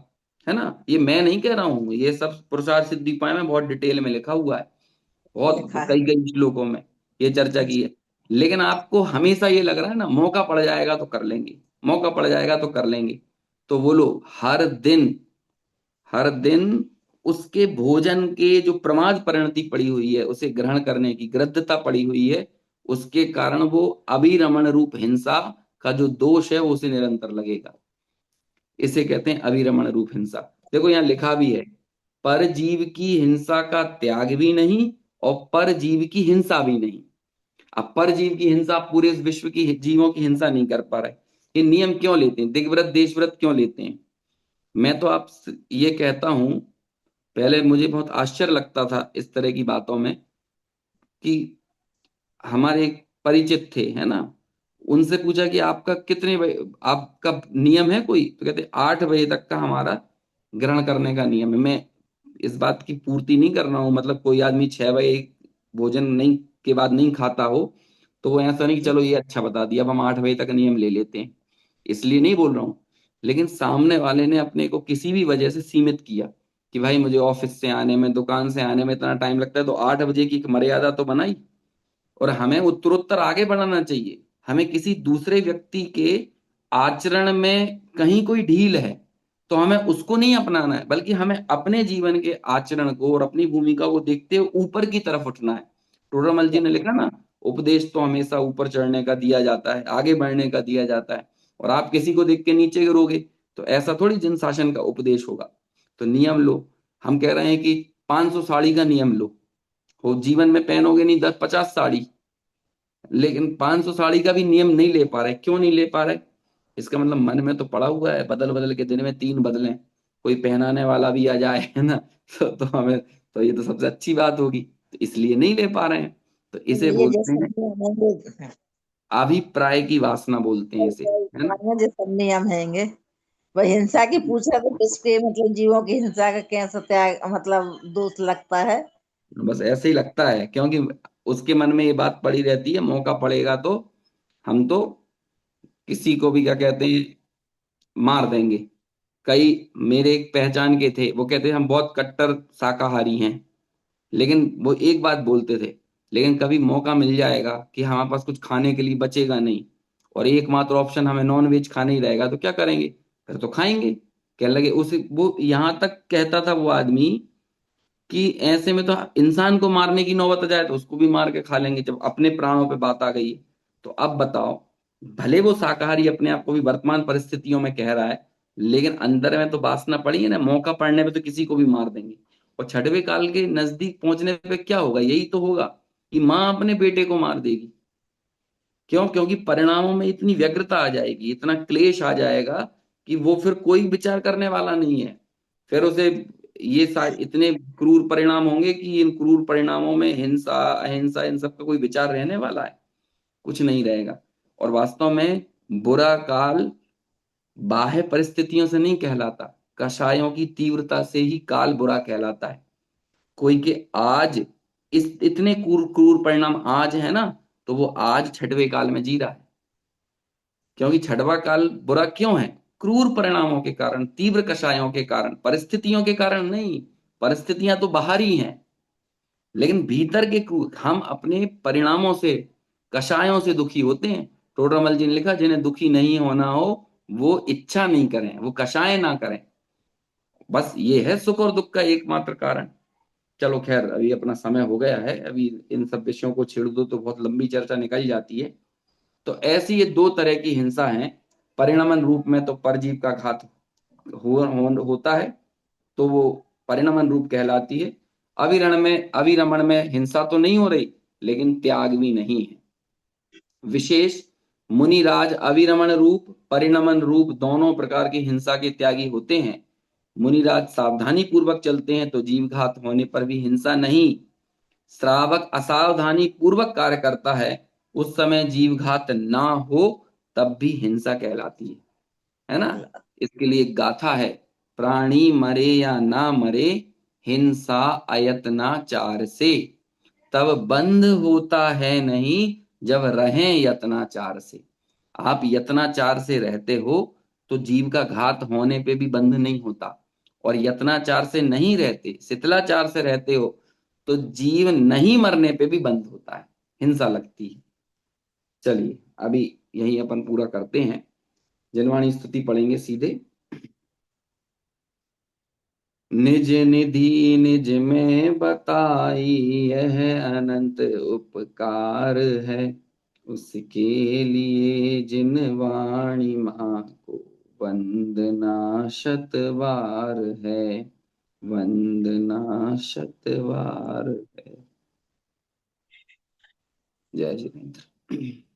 है ना। ये मैं नहीं कह रहा हूं, ये सब पुरुषार्थ सिद्धि पाए में बहुत डिटेल में लिखा हुआ है, लिखा बहुत है। कई कई श्लोकों में ये चर्चा की है। लेकिन आपको हमेशा ये लग रहा है ना, मौका पड़ जाएगा तो कर लेंगे, मौका पड़ जाएगा तो कर लेंगे, तो बोलो, हर दिन उसके भोजन के जो प्रमाद परिणति पड़ी हुई है, उसे ग्रहण करने की गृद्धता पड़ी हुई है, उसके कारण वो अभिरमण रूप हिंसा का जो दोष है वो उसे निरंतर लगेगा। इसे कहते हैं अभिरमण रूप हिंसा। देखो यहाँ लिखा भी है, परजीव की हिंसा का त्याग भी नहीं और परजीव की हिंसा भी नहीं। अब परजीव की हिंसा, पूरे इस विश्व की जीवों की हिंसा नहीं कर पा रहे। ये नियम क्यों लेते हैं, दिग्व्रत देशव्रत क्यों लेते हैं? मैं तो आप ये कहता हूं, पहले मुझे बहुत आश्चर्य लगता था इस तरह की बातों में, कि हमारे एक परिचित थे, है ना, उनसे पूछा कि आपका कितने बजे, आपका नियम है कोई? तो कहते 8 बजे तक का हमारा ग्रहण करने का नियम है। मैं इस बात की पूर्ति नहीं कर रहा हूँ, मतलब कोई आदमी 6 बजे भोजन नहीं के बाद नहीं खाता हो, तो वो ऐसा नहीं कि चलो ये अच्छा बता दिया, अब हम 8 बजे तक नियम ले लेते हैं, इसलिए नहीं बोल रहा हूँ। लेकिन सामने वाले ने अपने को किसी भी वजह से सीमित किया कि भाई मुझे ऑफिस से आने में, दुकान से आने में इतना टाइम लगता है, तो 8 बजे की एक मर्यादा तो बनाई। और हमें उत्तरोत्तर आगे बढ़ाना चाहिए। हमें किसी दूसरे व्यक्ति के आचरण में कहीं कोई ढील है तो हमें उसको नहीं अपनाना है, बल्कि हमें अपने जीवन के आचरण को और अपनी भूमिका को देखते हुए ऊपर की तरफ उठना है। टोडरमल जी ने लिखा ना, उपदेश तो हमेशा ऊपर चढ़ने का दिया जाता है, आगे बढ़ने का दिया जाता है। और आप किसी को देख के नीचे गिरोगे तो ऐसा थोड़ी जन शासन का उपदेश होगा। तो नियम लो। हम कह रहे हैं कि 500 साड़ी का नियम लो, हो जीवन में पहनोगे नहीं 10-50 साड़ी, लेकिन 500 साड़ी का भी नियम नहीं ले पा रहे। क्यों नहीं ले पा रहे? इसका मतलब मन में तो पड़ा हुआ है, बदल बदल के दिन में 3 बदलें, कोई पहनाने वाला भी आ जाए, है ना, तो हमें, तो ये तो सबसे अच्छी बात होगी, तो इसलिए नहीं ले पा रहे हैं। तो इसे ये बोलते जैसे हैं नियम अभिप्राय की वासना, बोलते हैं इसे, है ना। है, जैसे नियम हैंगे। वह हिंसा की पूछा तो किसके मतलब जीवों की हिंसा का कैसा त्याग मतलब दोष लगता है। बस ऐसे ही लगता है, क्योंकि उसके मन में ये बात पड़ी रहती है, मौका पड़ेगा तो हम तो किसी को भी क्या कहते हैं, मार देंगे। कई मेरे एक पहचान के थे, वो कहते हम बहुत कट्टर शाकाहारी हैं, लेकिन वो एक बात बोलते थे, लेकिन कभी मौका मिल जाएगा कि हमारे पास कुछ खाने के लिए बचेगा नहीं और एकमात्र ऑप्शन हमें नॉन वेज खाना ही रहेगा, तो क्या करेंगे? फिर तो खाएंगे। कहने लगे उसे, वो यहां तक कहता था वो आदमी कि ऐसे में तो इंसान को मारने की नौबत आ जाए तो उसको भी मार के खा लेंगे, जब अपने प्राणों पे बात आ गई है। तो अब बताओ, भले वो शाकाहारी अपने आप को भी वर्तमान परिस्थितियों में कह रहा है, लेकिन अंदर में तो वासना पड़ी है ना, मौका पड़ने पे तो किसी को भी मार देंगे। और छठवें काल के नजदीक पहुंचने पे क्या होगा? यही तो होगा कि माँ अपने बेटे को मार देगी। क्यों? क्योंकि परिणामों में इतनी व्यग्रता आ जाएगी, इतना क्लेश आ जाएगा कि वो फिर कोई विचार करने वाला नहीं है। फिर उसे इतने क्रूर परिणाम होंगे कि इन क्रूर परिणामों में हिंसा, अहिंसा, इन सब का कोई विचार रहने वाला है? कुछ नहीं रहेगा। और वास्तव में बुरा काल बाह्य परिस्थितियों से नहीं कहलाता, कषायों की तीव्रता से ही काल बुरा कहलाता है। कोई के आज इस इतने क्रूर क्रूर परिणाम आज है ना, तो वो आज छठवें काल में जी रहा है। क्योंकि छठवां काल बुरा क्यों है? क्रूर परिणामों के कारण, तीव्र कषायों के कारण, परिस्थितियों के कारण नहीं। परिस्थितियां तो बाहर ही हैं, लेकिन भीतर के क्रूर, हम अपने परिणामों से, कषायों से दुखी होते हैं। टोडरमल जी ने लिखा, जिन्हें दुखी नहीं होना हो वो इच्छा नहीं करें, वो कषाय ना करें। बस ये है सुख और दुख का एकमात्र कारण। चलो खैर, अभी अपना समय हो गया है, अभी इन सब विषयों को छेड़ दो तो बहुत लंबी चर्चा निकल जाती है। तो ऐसी ये दो तरह की हिंसा है। परिणमन रूप में तो परजीव का घात होता है, तो वो परिणमन रूप कहलाती है। अविरमण में हिंसा तो नहीं हो रही, लेकिन त्याग भी नहीं है। विशेष, मुनिराज अविरमण रूप, परिणमन रूप दोनों प्रकार की हिंसा के त्यागी होते हैं। मुनिराज सावधानी पूर्वक चलते हैं तो जीव घात होने पर भी हिंसा नहीं। श्रावक असावधानी पूर्वक कार्य करता है, उस समय जीव घात ना हो तब भी हिंसा कहलाती है ना। इसके लिए एक गाथा है, प्राणी मरे या ना मरे, हिंसा अयत्नाचार से, तब बंध होता है नहीं, जब रहें यत्नाचार से। आप यत्नाचार से रहते हो तो जीव का घात होने पे भी बंध नहीं होता, और यत्नाचार से नहीं रहते, शिथिलाचार से रहते हो तो जीव नहीं मरने पे भी बंध होता है, हिंसा लगती है। चलिए, अभी यही अपन पूरा करते हैं, जनवाणी स्तुति पढ़ेंगे सीधे। निज निधि निज में बताई, यह अनंत उपकार है। उसके लिए जिन वाणी माँ को वंदना शतवार है, वंदना शतवार है। जय जिनेन्द्र।